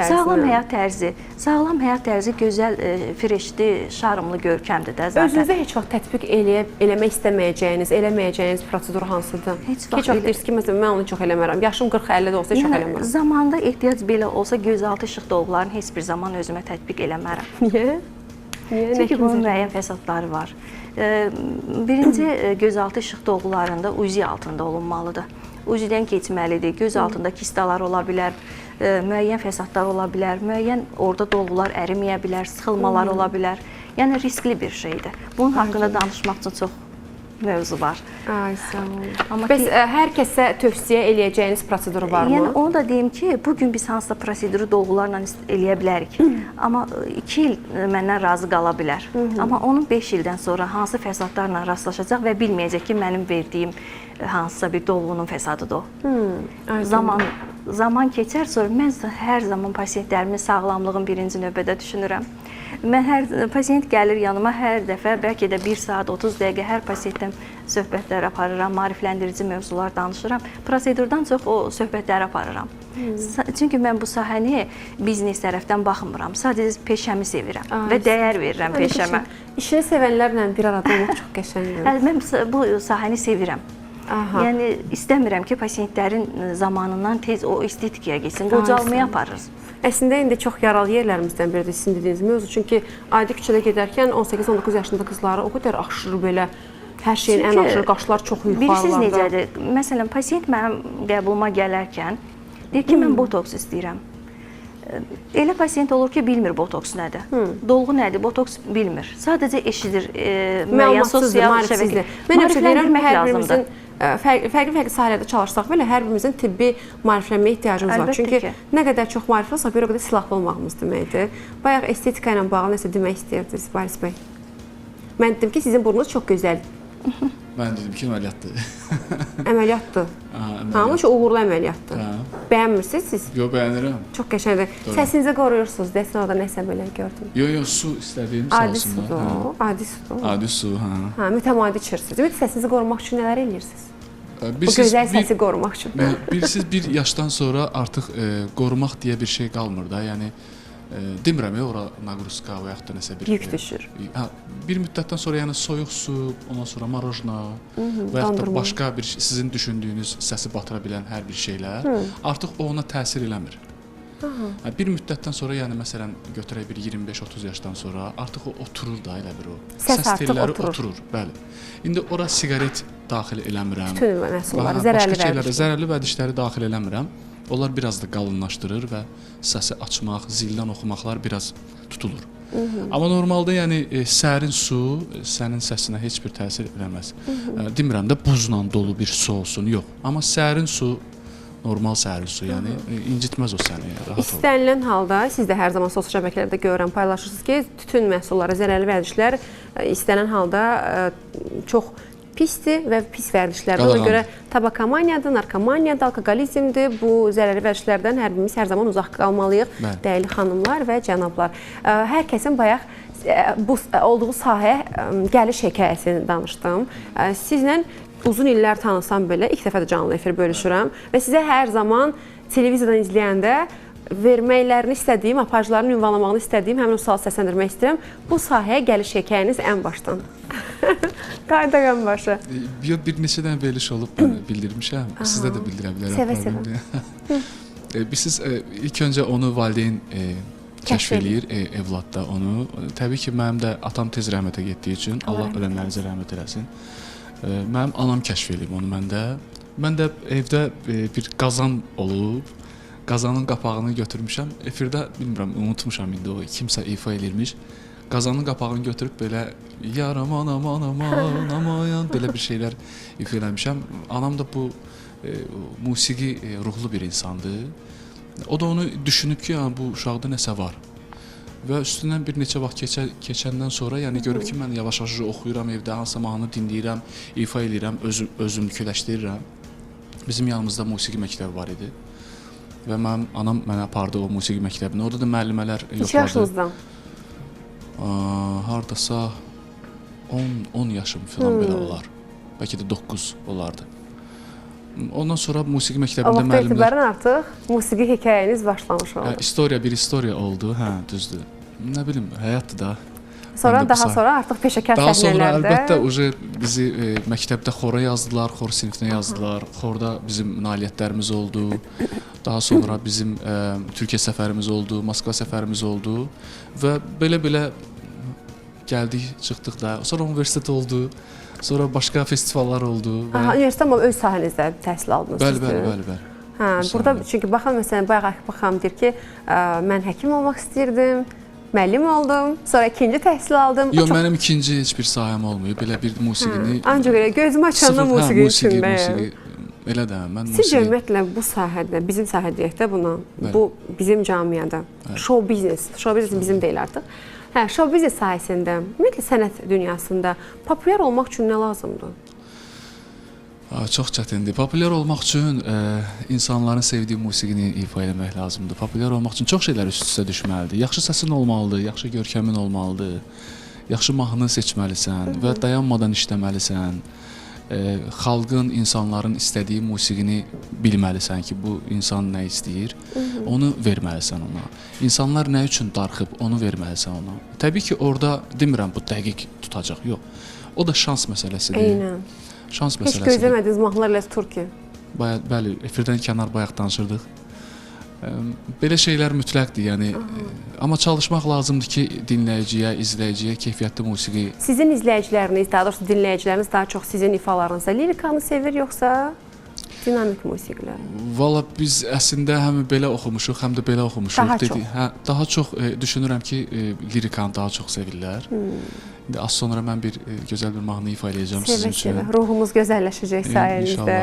sağlam həyat tərzi. Sağlam həyat tərzi gözəl, freşli, şarmlı, görkəmdir də zaten. Özünüzə heç vaxt tətbiq eləmək istəməyəcəyiniz, eləməyəcəyiniz prosedur hansıdır? Heç vaxt deyirsiniz ki, məsələn, mən onu çox eləmərəm. Yaşım 40-50 də olsa çox eləmərəm. Zamanında ehtiyac belə olsa gözaltı işıq dolgularını heç bir zaman özümə tətbiq eləmərəm. Niyə? Çünki bunun müəyyən fəsadları var. Birinci, gözaltı işıq dolgularında UZI altında olunmalıdır. UZI-dən keçməlidir, göz altında kistalar ola bilər, müəyyən fəsadlar ola bilər, müəyyən orada dolgular əriməyə bilər, sıxılmalar ola bilər. Yəni riskli bir şeydir. Bunun haqqında danışmaq üçün çox mövzu var. Ay, sağ olun. Bəs hər kəsə tövsiyə eləyəcəyiniz prosedur varmı? Yəni onu da deyim ki, bugün biz hansısa proseduru dolgularla eləyə bilərik. Amma 2 il məndən razı qala bilər. Amma onun 5 ildən sonra hansı fəsadlarla rastlaşacaq və bilməyəcək ki, mənim verdiyim hansısa bir dolğunun fəsadıdır o. Zaman keçər, sonra mən hər zaman pasientlərimin sağlamlığını birinci növbədə düşünürəm. Pasient gəlir yanıma hər dəfə, bəlkə də 1 saat, 30 dəqiqə hər pasientdən söhbətlər aparıram, maarifləndirici mövzular danışıram. Prosedurdan çox o söhbətləri aparıram. Çünki mən bu sahəni biznes tərəfdən baxmıram, sadəcə peşəmi sevirəm və dəyər verirəm peşəmə. İşini sevənlərlə bir arada olmaq çox qəşəngdir. Mən bu sahəni sevirəm. Yəni istəmirəm ki, pasientlərin zamanından tez o estetikaya geçsin, qocalmaya aparır. Əslində indi çox yaralı yerlərimizdən biridir sizin dediyiniz mövzu. Çünki adi küçədə gedərkən 18-19 yaşında qızları o qədər aşırı belə hər şeyin ən aşırı, qaşlar çox yuxarılarda. Bilirsiniz necədir? Məsələn, pasient mənim qəbuluma gələrkən deyir ki, mən botoks istəyirəm. Elə pasient olur ki, bilmir botoks nədir, dolğu nədir, botoks bilmir. Sadəcə eşidir müəyyən sosial şəbəkə. Mən həmişə deyirəm, hər birimizin fərqli sahələrdə çalışsaq belə hər birimizin tibbi maariflənməyə ehtiyacımız var. Çünki nə qədər çox maariflənsək, bir o qədər silahlı olmağımız deməkdir. Bayaq estetika ilə bağlı nəsə demək istəyirdiniz, Boris bəy. Mən dedim ki, sizin burnunuz çox gözəldir. Mən dedim ki, əməliyyatdır. Əməliyyatdır. Hamı ki, uğurlu əməliyyatdır. Bəyənmirsiniz siz? Yox, bəyənirəm. Çox qəşəngdir. Səsinizi qoruyursunuz, desin orada nəsə belə gördüm. Yox, su istədiyim salsınlar. Adi sudur. Adi su, hə. Mütəmadi içirsiniz. Ümid səsinizi qorumaq üçün nələr edirsiniz? Bu gözəl səsi qorumaq üçün. Bilirsiniz, bir yaşdan sonra artıq qorumaq deyə bir şey qalmır da. Yəni, demirəm ya, ora naqruska və yaxud da nəsə bir... Yük düşür. Bir müddətdən sonra yəni soyuq su, ondan sonra marojna və yaxud da başqa bir sizin düşündüyünüz səsi batıra bilən hər bir şeylər artıq o ona təsir eləmir. Bir müddətdən sonra, yəni məsələn götürək bir 25-30 yaşdan sonra artıq o oturur da elə bir o. Səs telləri oturur. Bəli. İndi ora siqaret daxil eləmirəm. Bütün məhsulları, zərərli vədişləri daxil eləmirəm. Onlar biraz da qalınlaşdırır və səsi açmaq, zildən oxumaqlar biraz tutulur. Amma normalda yəni sərin su sənin səsinə heç bir təsir eləməz. Demirəm də buzla dolu bir su olsun, yox. Amma sərin su, normal sərin su, yəni incitməz o səni, rahat ol. İstənilən halda, siz də hər zaman sosial şəbəkələrdə görürəm, paylaşırsınız ki, tütün məhsulları, zərərli vərdişlər istənilən halda çox pisdir və pis vərdişlərdir. Ona görə tabakomaniyadır, narkomaniyadır, alkoqolizmdir. Bu zərərli vərdişlərdən hər birimiz hər zaman uzaq qalmalıyıq, dəyərli xanımlar və cənablar. Hər kəsin bayaq olduğu sahə gəliş hekayəsini danışdım. Sizlə uzun illər tanısam belə, ilk dəfə də canlı efir bölüşürəm və sizə hər zaman televiziyadan izləyəndə verməklərini istədiyim, apajların ünvanlamağını istədiyim həmin o sual səsləndirmək istəyirəm. Bu sahəyə gəliş hekayəniz ən başdan. Qayda ən başı. Bir neçə dənə veriliş olub bildirmişəm. Sizdə də bildirə bilərəm. Sevə-sevə. Siz ilk öncə onu valideyn kəşf eləyir evladda onu. Təbii ki, mənim də atam tez rəhmətə getdiyi üçün, Allah ölənlərinizə rəhmət eləsin. Mənim anam kəşf eləyib onu məndə. Mən də evdə bir qazan olub, qazanın qapağını götürmüşəm. Efirdə, bilmirəm, unutmuşam indi o, kimsə ifa elirmiş. qazanın qapağını götürüb belə yaram anam aman amayan belə bir şeylər ifa eləmişəm. Anam da bu musiqi ruhlu bir insandır. O da onu düşünüb ki, yəni bu uşaqda nəsə var. Və üstündən bir neçə vaxt keçəndən sonra, yəni görüb ki, mən yavaş-yavaş oxuyuram evdə, hansısa mahnı dinləyirəm, ifa edirəm, özümlükləşdirirəm. Bizim yanımızda musiqi məktəbi var idi. Və mənim anam mənə apardı o musiqi məktəbinə. Orada da müəllimələr yoxladı. 2 yaşınızdan? Hardasa 10 yaşım falan belə olar. Bəlkə də 9 olardı. Ondan sonra musiqi məktəbində müəllimlər... O vaxt etibarən artıq musiqi hekayəniz başlamış oldu. Bir istoriya oldu, hə, düzdür. Nə bilim, həyatdır da. Daha sonra artıq peşəkar səhnələrdə... Daha sonra əlbəttə bizi məktəbdə xora yazdılar, xor sinifinə yazdılar. Xorda bizim nailiyyətlərimiz oldu. Daha sonra bizim Türkiyə səfərimiz oldu, Moskva səfərimiz oldu. Və belə gəldik, çıxdıq da. Sonra universitet oldu. Sonra başqa festivallar oldu. Universitet öz sahənizdə təhsil aldınız? Bəli. Burada çünki baxın, məsələn, bayaq Akif xanım deyir ki, mən həkim olmaq istəyirdim, müəllim oldum, sonra ikinci təhsil aldım. Yox, mənim ikinci heç bir sahəm olmuyor. Belə bir musiqini... Ancaq elə gözümü açanda musiqi içindəyəm. Elə də, mən musiqi... Sizcə ümumiyyətlə bu sahədə, bizim sahə deyək də buna, bu bizim camiada, show biznes bizim deyil artıq. Show biznes sahəsində, ümumiyyətlə sənət dünyasında populyar olmaq üçün nə lazımdır? Çox çətindir. Populyar olmaq üçün insanların sevdiyi musiqini ifa etmək lazımdır. Populyar olmaq üçün çox şeylər üst-üstə düşməlidir. Yaxşı səsin olmalıdır, yaxşı görkəmin olmalıdır, yaxşı mahnı seçməlisən və dayanmadan işləməlisən. Xalqın, insanların istədiyi musiqini bilməlisən ki, bu insan nə istəyir, onu verməlisən ona. İnsanlar nə üçün darxıb, onu verməlisən ona. Təbii ki, orada demirəm bu dəqiq tutacaq, yox. O da şans məsələsidir. Eynən. Şans məsələsidir. Heç gözləmədiniz mahnılar ilə Türkiyə? Bəli, efirdən kənar bayaq danışırdıq. Belə şeylər mütləqdir, yəni. Amma çalışmaq lazımdır ki, dinləyiciyə, izləyiciyə keyfiyyətli musiqi... Sizin izləyiciləriniz, daha doğrusu dinləyiciləriniz daha çox sizin ifalarınızda lirikanı sevir, yoxsa dinamik musiqilər? Valla biz əslində həm belə oxumuşuq, həm də belə oxumuşuq. Daha çox düşünürəm ki, lirikanı daha çox sevirlər. Az sonra mən gözəl bir mahnı ifa edəcəm sizin üçün. Ruhumuz gözəlləşəcək sayənizdə.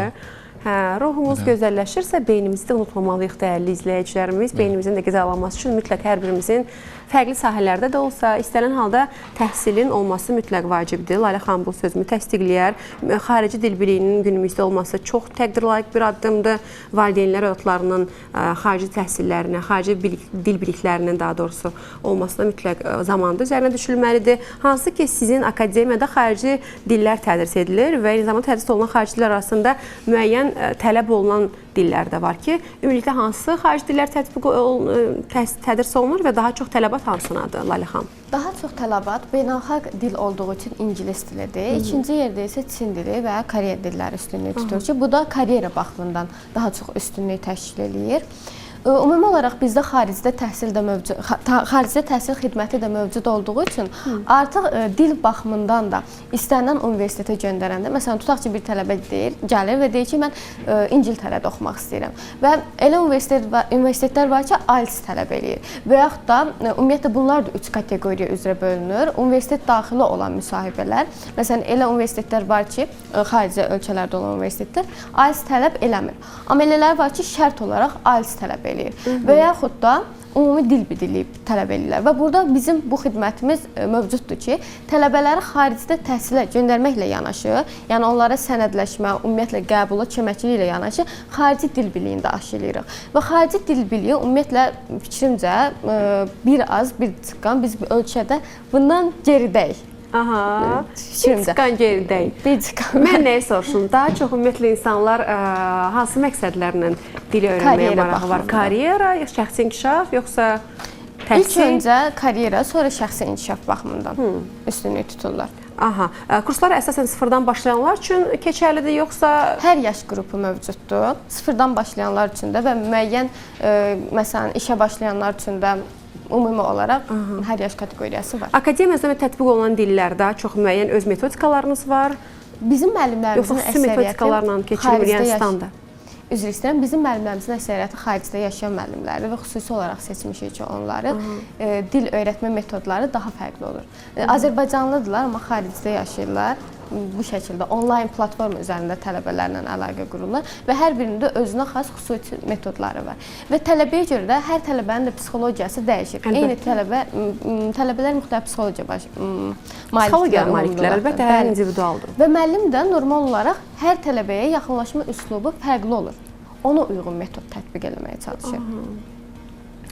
Ruhumuz gözəlləşirsə, beynimizi də unutmamalıyıq dəyərli izləyicilərimiz. Beynimizin də qidalanması üçün mütləq hər birimizin fərqli sahələrdə də olsa, istənilən halda təhsilin olması mütləq vacibdir. Layla xanım bu sözümü təsdiqləyər. Xarici dil biliyinin günümüzdə olması çox təqdirlayiq bir addımdır. Valideynlər övladlarının xarici təhsillərinə, xarici dil biliklərinin daha doğrusu olmasına mütləq zamanında üzərinə düşülməlidir. Hansı ki, sizin akademiyada xarici dillər tədris edilir və eyni zamanda tədris olunan xarici dillər arasında müəyyən tələb olunan dillər də var ki, ümumilikdə hansı xarici dillər tədris olunur və daha çox tələbat hansınadır, Layla xanım? Daha çox tələbat beynəlxalq dil olduğu üçün ingilis dilidir. İkinci yerdə isə Çin dili və Koreya dilləri üstünlük tutur ki, bu da karyera baxımından daha çox üstünlük təşkil eləyir. Ümumi olaraq bizdə xaricdə təhsil xidməti də mövcud olduğu üçün artıq dil baxımından da istənilən universitetə göndərəndə, məsələn, tutaq ki, bir tələbə gəlir və deyir ki, mən İngiltərədə oxumaq istəyirəm və elə universitetlər var ki, IELTS tələb eləyir və yaxud da ümumiyyətlə bunlar da 3 kateqoriya üzrə bölünür. Universitet daxili olan müsahibələr, məsələn, elə universitetlər var ki, xarici ölkələrdə olan universitetlər IELTS tələb eləmir. Amma elələr var ki, şərt olaraq IELTS tələb eləyir və yaxud da ümumi dil bilirliyi tələb edirlər və burada bizim bu xidmətimiz mövcuddur ki, tələbələri xaricdə təhsilə göndərməklə yanaşı, yəni onlara sənədləşmə, ümumiyyətlə qəbula köməkliyi ilə yanaşı xarici dil biliyini də aşılayırıq. Və xarici dil biliyi ümumiyyətlə fikrimcə bir çıxqan biz ölkədə bundan geridəyik. Aha, bir çıxqan geridəyik. Mən nəyə soruşum? Daha çox ümumiyyətlə insanlar hansı məqsədlərlə dili öyrənməyə marağı var? Karyera, şəxsi inkişaf, yoxsa təhsil? İlk öncə karyera, sonra şəxsi inkişaf baxımından üstünlük tuturlar. Aha, kurslar əsasən sıfırdan başlayanlar üçün keçərlidir, yoxsa? Hər yaş qrupu mövcuddur. Sıfırdan başlayanlar üçün də və müəyyən, məsələn, işə başlayanlar üçün də ümumi olaraq hər yaş kateqoriyası var. Akademiyada tətbiq olunan dillərdə çox müəyyən öz metodikalarınız var? Bizim müəllimlərimizin əksəriyyəti metodikalarla keçirilir Ermənistanda? üzr istəyirəm, bizim müəllimlərimizin əksəriyyəti xaricdə yaşayan müəllimlərdir və xüsusi olaraq seçmişik ki, onları dil öyrətmə metodları daha fərqli olur. Azərbaycanlıdırlar, amma xaricdə yaşayırlar. Bu şəkildə onlayn platform üzərində tələbələrlə əlaqə qururlar və hər birində özünə xas xüsusi metodları var. Və tələbəyə görə də hər tələbənin də psixologiyası dəyişir. Eyni tələbələr müxtəlif psixologiya maliklər əlbəttə hər individualdır. Və müəllim də normal olaraq hər tələbəyə yaxınlaşma üslubu fərqli olur. Ona uyğun metod tətbiq etməyə çalışır.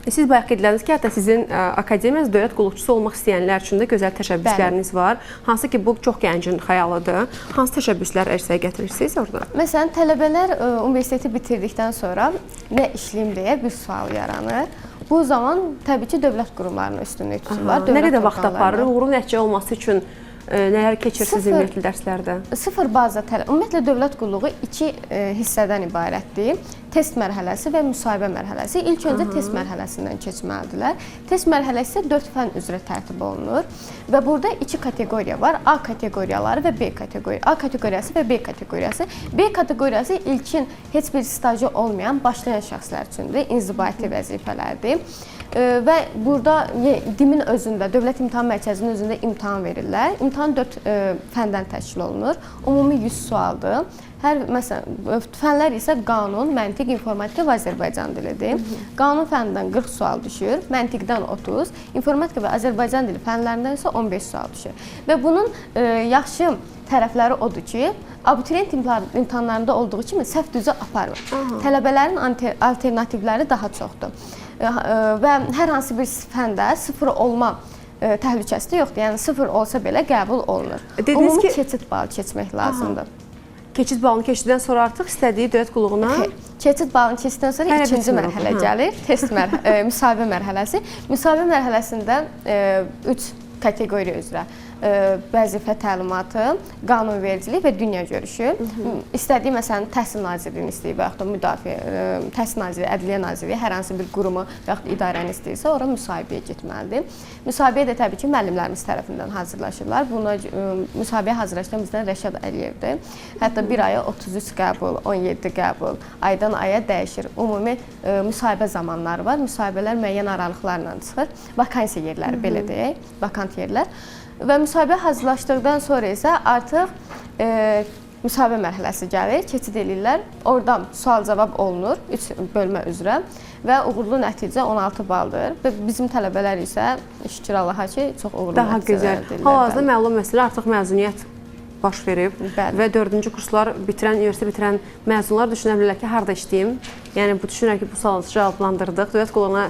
Siz bayaq qeyd etdiniz ki, hətta sizin akademiyada dövlət qulluqçusu olmaq istəyənlər üçün də gözəl təşəbbüsləriniz var. Hansı ki, bu çox gəncin xəyalıdır. Hansı təşəbbüslər ərsəyə gətirirsiniz orada? Məsələn, tələbələr universiteti bitirdikdən sonra nə işləyim deyə bir sual yaranır. Bu zaman təbii ki, dövlət qurumlarına üstünlük tuturlar. Nə qədər vaxt aparır? Uğurlu nəticə olması üçün nələr keçirsiniz ümumiyyətlə dərslərdə? Sıfır baza tələb. Ümumiyyətlə dövlət qulluğu 2 hissədən ibarətdir. Test mərhələsi və müsahibə mərhələsi. İlk öncə test mərhələsindən keçməlidirlər. Test mərhələsi isə 4 fənn üzrə tərtib olunur və burada 2 kateqoriya var. A kateqoriyaları və B kateqoriyası. A kateqoriyası və B kateqoriyası. B kateqoriyası ilkin heç bir stajı olmayan başlayan şəxslər üçündür. İnzibati vəzifələrdir. Və burada DİM-in özündə, Dövlət İmtahan Mərkəzinin özündə imtahan verirlər. İmtahan 4 fəndən təşkil olunur. Ümumi 100 sualdır. Məsələn, fənlər isə qanun, məntiq, informatika və Azərbaycan dilidir. Qanun fənnindən 40 sual düşür, məntiqdən 30, informatika və Azərbaycan dili fənlərindən isə 15 sual düşür. Və bunun yaxşı tərəfləri odur ki, abituriyent imtahanlarında olduğu kimi səhv düzə aparmır. Tələbələrin alternativləri daha çoxdur. Və hər hansı bir fəndə sıfır olma təhlükəsi də yoxdur. Yəni sıfır olsa belə qəbul olunur. Ümumi keçid balı keçmək lazımdır. Keçid balını keçdikdən sonra artıq istədiyi dövlət qulluğuna keçid balını keçdikdən sonra ikinci mərhələ gəlir. Test müsahibə mərhələsi. Müsahibə mərhələsində 3 kateqoriya üzrə vəzifə təlimatı, qanunvericilik və dünya görüşü. İstədiyi məsələn Təhsil Nazirliyini istəyir və yaxud da Müdafiə Təhsil Nazirliyi, Ədliyyə Nazirliyi hər hansı bir qurumu və yaxud idarəni istəyirsə, ora müsahibəyə getməlidir. Müsahibəyə də təbii ki, müəllimlərimiz tərəfindən hazırlaşırlar. Buna müsahibəyə hazırlaşdıran bizdən Rəşad Əliyevdir. Hətta bir aya 33 qəbul, 17 qəbul, aydan aya dəyişir. Ümumi müsahibə zamanları var. Müsahibələr müəyyən aralıqlarla çıxır. Vakansiya yerləri belə deyək, vakant yerlər. Və müsahibə hazırlaşdıqdan sonra isə artıq müsahibə mərhələsi gəlir, keçid edirlər. Oradan sual-cavab olunur 3 bölmə üzrə və uğurlu nəticə 16 baldır. Və bizim tələbələr isə şükür Allaha ki, çox uğurlu daha nəticələr edirlər. Hal-hazırda məlum məsələ artıq məzuniyyət baş verib və 4-cü kurslar bitirən, universitet bitirən məzunlar düşünə bilirlər ki, harda işləyim? Yəni bu düşünürlər ki, bu sualı cavablandırdıq. Dövlət qulluğuna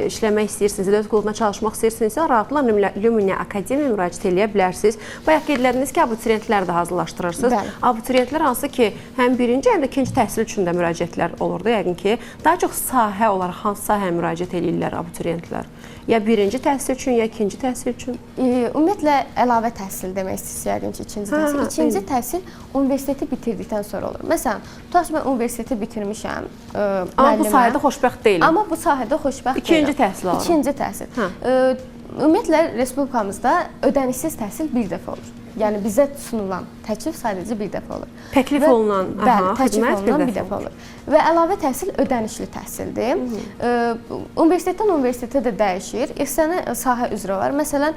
işləmək istəyirsinizsə, dövlət qulluğuna çalışmaq istəyirsinizsə, rahatlıqla Lümünya Akademiyaya müraciət edə bilərsiniz. Bayaq qeyd etdiniz ki, abituriyentlər də hazırlaşdırırsınız. Abituriyentlər hansı ki, həm birinci, həm də ikinci təhsil üçün də müraciətlər olurdu yəqin ki. Daha çox sahə olaraq hansı sahəyə müraciət edirlər abituriyentlər? Ya birinci təhsil üçün, ya ikinci təhsil üçün? Ümumiyyətlə əlavə təhsil demək istəyirəm yəqin ki, ikinci təhsil. İkinci təhsil universiteti bitirdikdən sonra olur. Məsələn, tutaq ki, mən universiteti bitirmişəm. Amma bu sahədə xoşbəxt deyiləm. Amma bu sahədə xoşbəxt deyiləm. İkinci təhsil alırım. İkinci təhsil. Ümumiyyətlə, Respublikamızda ödənişsiz təhsil bir dəfə olur. Yəni bizə sunulan təklif sadəcə bir dəfə olur. Təklif olunan, təklif olunan bir dəfə olur. Və əlavə təhsil ödənişli təhsildir. Universitetdən universitetə də dəyişir. İstənilən sahə üzrə var. Məsələn,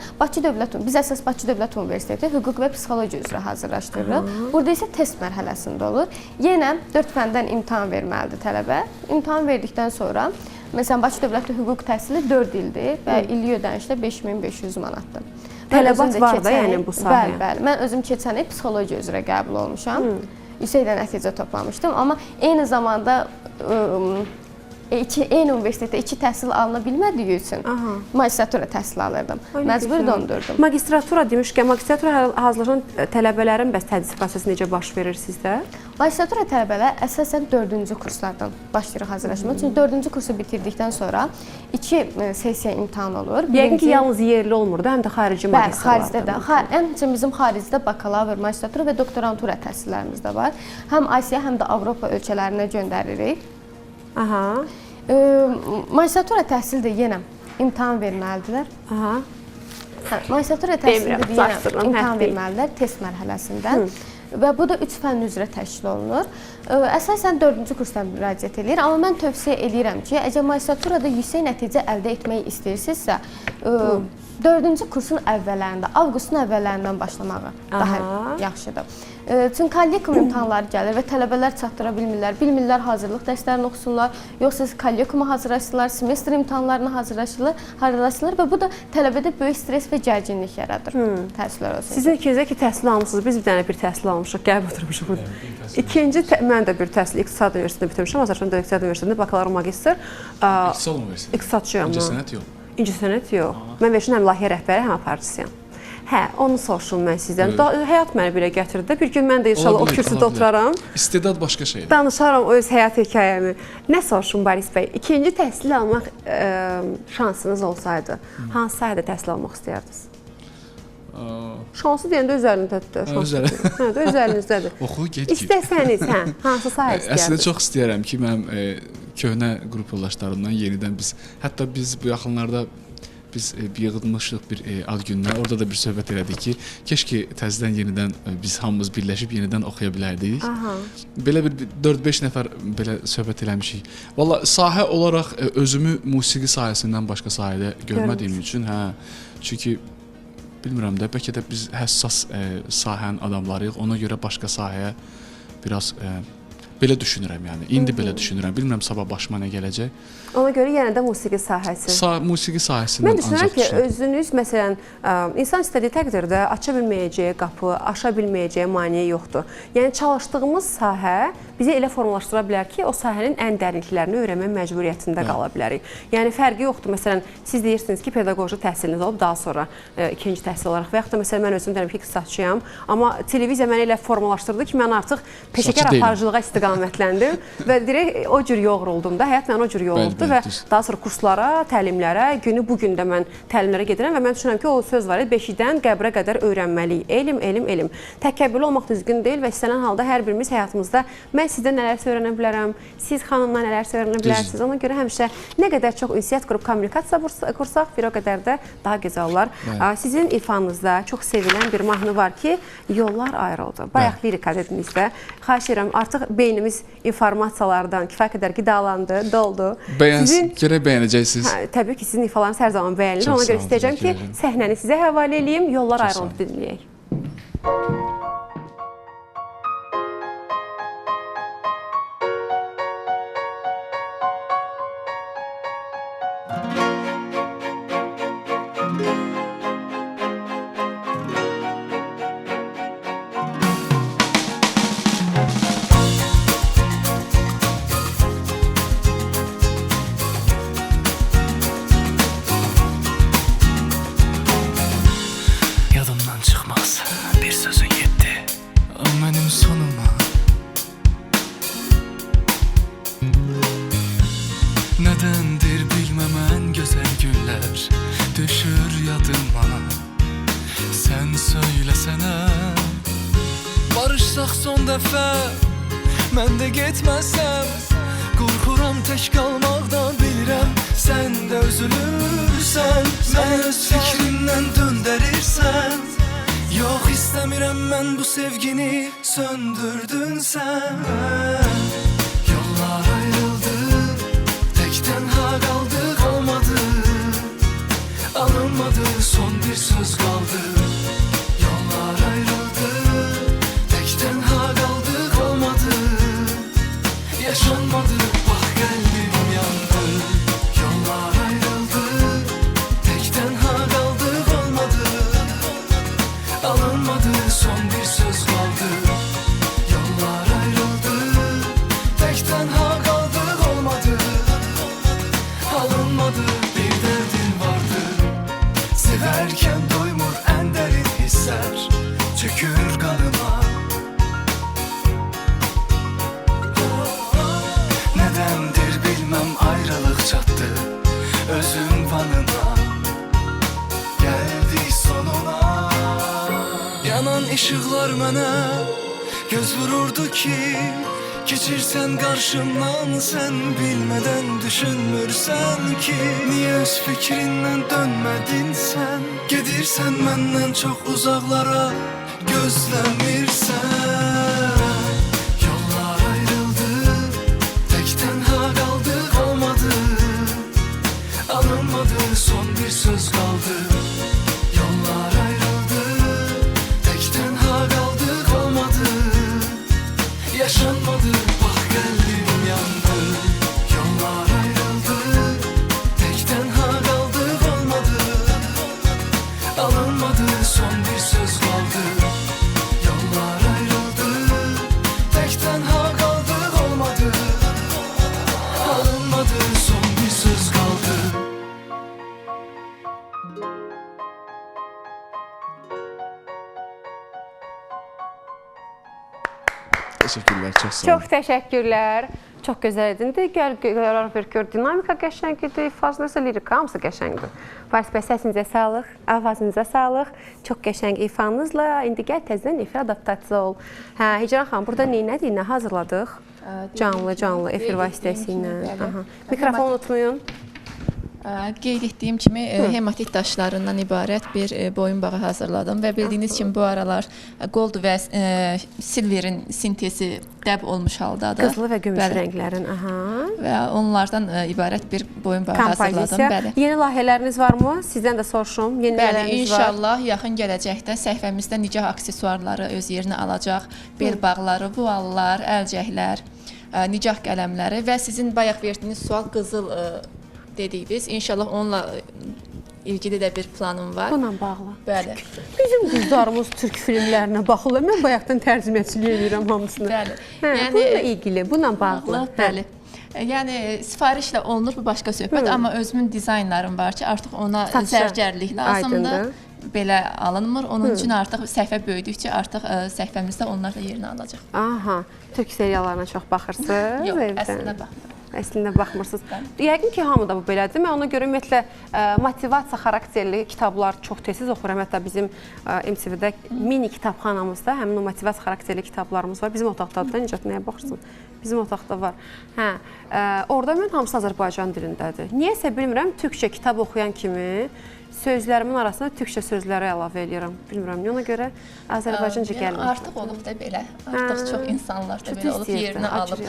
biz əsas Bakı Dövlət Universiteti hüquq və psixologiya üzrə hazırlaşdırırıq. Burada isə test mərhələsində olur. Yenə 4 fəndən imtahan verməlidir tələbə. İmtahan verdikdən sonra məsələn, Bakı Dövlət Hüquq təhsili 4 ildir və illik ödənişlə 5500 manatdır. Tələbat var da, yəni bu sahəyə. Bəli. Mən özüm keçən il psixologiya üzrə qəbul olmuşam. Yüksək nəticə toplamışdım, amma eyni zamanda eyni universitetdə 2 təhsil alına bilmədiyi üçün magistratura təhsil alırdım. Məcbur döndürdüm. Magistratura demişkən, magistratura hazırlaşan tələbələrin bəs tədris prosesi necə baş verir sizdə? Magistratura tələbələr əsasən 4-cü kurslardan başlayır hazırlaşma. Çünki 4-cü kursu bitirdikdən sonra 2 sessiya imtahan olur. Yəqin ki, yalnız yerli olmur da, həm də xarici magistratura. Bəli, xaricdə də. Həmçinin bizim xaricdə bakalavr, magistratura və doktorantura təhsillərimiz də var. Həm Asiya, həm də Avropa ölkələrinə göndəririk. Magistratura təhsildə yenə imtahan verməlidirlər. Magistratura təhsildə yenə imtahan verməlidirlər test mərhələsində. və bu da 3 fənn üzrə təşkil olunur. Əsasən 4-cü kursdan müraciət edir, amma mən tövsiyə edirəm ki, əgər magistraturada yüksək nəticə əldə etmək istəyirsinizsə, 4-cü kursun əvvəllərində, avqustun əvvəllərindən başlamağı daha yaxşıdır. Çünki kollegium imtahanları gəlir və tələbələr çatdıra bilmirlər hazırlıq dərslərini oxusunlar, yoxsa kollegiuma hazırlaşırlar, semestr imtahanlarına hazırlaşırlar və bu da tələbədə böyük stres və gərginlik yaradır. Təəssüflər olsun. Sizin ikinizdə ki, təhsil almışsınız, biz bir dənə bir təhsil almışıq, gəlib oturmuşuq burada. İkinci, mən də bir təhsil İqtisad Universitetində bitirmişəm, Azərbaycan Dövlət İqtisad Universitetində bakalavr magistr. İqtisad Universiteti. İqtisadçıyam. İncəsənət yox. İncəsənət yox. Mən veşin həm layihə rəhbəri, həm aparıcısıyam. Hə, onu soruşum mən sizdən. Həyat məni belə gətirdi də. Bir gün mən də inşallah o kürsüdə oturaram. İstedad başqa şeydir. Danışaram öz həyat hekayəmi. Nə soruşum Boris bəy? İkinci təhsil almaq şansınız olsaydı, hansı sahədə təhsil almaq istəyərdiniz? Şansı deyəndə öz əlindədir. Hə, öz əlinizdədir. Oxu, get. İstəsəniz, hə, hansı sahə istəyərdiniz? Əslində çox istəyirəm ki, mənim köhnə qrup yoldaşlarımdan yenidən biz bu yaxınlarda biz yığılmışdıq bir ad gününə. Orada da bir söhbət elədik ki, keşke təzədən yenidən biz hamımız birləşib yenidən oxuya bilərdik. Belə bir 4-5 nəfər belə söhbət eləmişik. Valla sahə olaraq özümü musiqi sahəsindən başqa sahədə görmədiyim üçün, çünki bilmirəm də, bəlkə də biz həssas sahənin adamlarıyıq. Ona görə başqa sahəyə biraz belə düşünürəm yəni. İndi belə düşünürəm. Bilmirəm sabah başıma nə gələcək. Ona görə yenə də musiqi sahəsi. Musiqi sahəsindən mən düşünürəm ki, özünüz məsələn insan istədiyi təqdirdə aça bilməyəcəyi qapı, aşa bilməyəcəyi maneə yoxdur. Yəni çalışdığımız sahə bizi elə formalaşdıra bilər ki, o sahənin ən dərinliklərini öyrənmək məcburiyyətində qala bilərik. Yəni fərqi yoxdur. Məsələn, siz deyirsiniz ki, pedaqoji təhsiliniz olub, daha sonra ikinci təhsil olaraq və yaxud da məsələn mən özüm deyirəm ki, iqtisadçıyam, amma televiziya məni elə formalaşdırdı ki, mən artıq peşəkar aparıcılığa istiqamətləndim və direkt o cür yoğruldum da, həyat məni o cür yoğruldu və daha sonra kurslara, təlimlərə, günü bu gün də mən təlimlərə gedirəm və mən düşünürəm ki, o söz var, 5-dən qəbrə qədər öyrənməliyik. Elm, elm, elm. Təkəbbürlü olmaq düzgün deyil və istənilən halda hər birimiz həyatımızda mən sizdən nələrsə öyrənə bilərəm, siz xanımdan nələrsə öyrənə bilərsiniz. Ona görə həmişə nə qədər çox ünsiyyət qrup kommunikasiya qursaq, bir o qədər də daha gözəl olar. Sizin ifanızda çox sevilən bir mahnı var ki, yollar ayrıldı. Bayaq lirika dedinizdə. Xahiş edirəm, artıq beynimiz informasiyalardan kifayət qədər qidalandı, doldu. Gərək bəyənəcəksiniz. Təbii ki, sizin ifalarınız hər zaman bəyənilir. Ona görə istəyəcəm ki, səhnəni sizə həvalə edeyim, yollar ayrıldı dinləyək. Nədəndir bilməmən gözəl günlər düşür yadıma. Sən söyləsənə, barışsaq son dəfə, mən də getməsəm. Qorxuram tək qalmaqdan, bilirəm sən də üzülürsən. Məni öz fikrindən döndərirsən. Yox, istəmirəm mən bu sevgini, söndürdün sən. Yollar ayrıldı, tənha qaldı, qalmadı, alınmadı, son bir söz qaldı. Yollar ayrıldı, tək tənha qaldı, qalmadı, yaşanmadı, bax qəlbim yandı. Yollar ayrıldı, tək tənha qaldı, qalmadı, alınmadı, son bir söz qaldı. Yollar ayrıldı, tək tənha qaldı, qalmadı, alınmadı, bir derdin vardı. Severken doymur en derin hisler, çökür kanıma. Nedendir bilmem ayrılık çattı özün vanına. Geldik sonuna. Yanan ışıklar mənə göz vururdu ki, Keçirsən qarşımdan sən bilmədən düşünmürsən ki niyə öz fikrindən dönmədin sən Gedirsən məndən çox uzaqlara gözləmirsən Yollar ayrıldı tək tənha qaldıq olmadı Alınmadı son bir söz qaldı Yollar ayrıldı tək tənha qaldıq olmadı Yaşanmadı bak kalbim yandı Yollar ayrıldı tek tenha kaldık olmadı Alınmadı son bir söz kaldı Yollar ayrıldı tek tenha kaldık olmadı Alınmadı son bir söz kaldı Təşəkkürlər, çox sağ olun. Çox təşəkkürlər. Çox gözəl idindi. Gəl gör dinamika qəşəngdir, ifaz nəsə lirik hamısı qəşəngdir. Varis bəy səsinizə sağlıq, avazınıza sağlıq. Çox qəşəng ifanızla indi gəl təzədən efir adaptasiya ol. Hə, Hicran xanım, burada nədir? Nə hazırladıq? Canlı efir vasitəsilə. Mikrofonu unutmayın. Qeyd etdiyim kimi hematit daşlarından ibarət bir boyun bağı hazırladım və bildiyiniz kimi bu aralar gold və silverin sintezi dəb olmuş haldadır. Qızılı və gümüş rənglərin. Və onlardan ibarət bir boyun bağı hazırladım. Bəli. Yeni layihələriniz varmı? Sizdən də soruşum. Yeni Bəli, inşallah yaxın gələcəkdə səhifəmizdə nicah aksesuarları öz yerini alacaq. Bel bağları, vuallar, əlcəklər, nicah qələmləri və sizin bayaq verdiyiniz sual qızıl dediyiniz. İnşallah onunla ilgili də bir planım var. Bununla bağlı. Bəli. Bizim qızlarımız türk filmlərinə baxırlar. Mən bayaqdan tərcüməçilik edirəm hamısını. Bəli. Yəni bununla ilgili, bununla bağlı. Bəli. Yəni sifarişlə olunur, bu başqa söhbət, amma özümün dizaynlarım var ki, artıq ona zərgərlik lazımdır. Belə alınmır. Onun üçün artıq səhifə böyüdükcə artıq səhifəmizdə onlar da yerini alacaq. Aha, türk seriallarına çox baxırsınız? Yox, əslində baxmıram. Əslində baxmırsınız. Yəqin ki, hamı da bu belədir. Mən ona görə ümumiyyətlə motivasiya xarakterli kitablar çox tez-tez oxuram. Hətta bizim MTV-də mini kitabxanamızda həmin o motivasiya xarakterli kitablarımız var. Bizim otaqdadır da, necə nəyə baxırsan? Bizim otaqda var. Hə, orada mən hamısı Azərbaycan dilindədir. Niyəsə bilmirəm, türkçə kitab oxuyan kimi sözlərimin arasına türkçə sözləri əlavə edirəm. Bilmirəm, ona görə Azərbaycanca gəlmir. Artıq olub da belə. Artıq çox insanlar da belə olub, yerini alıb.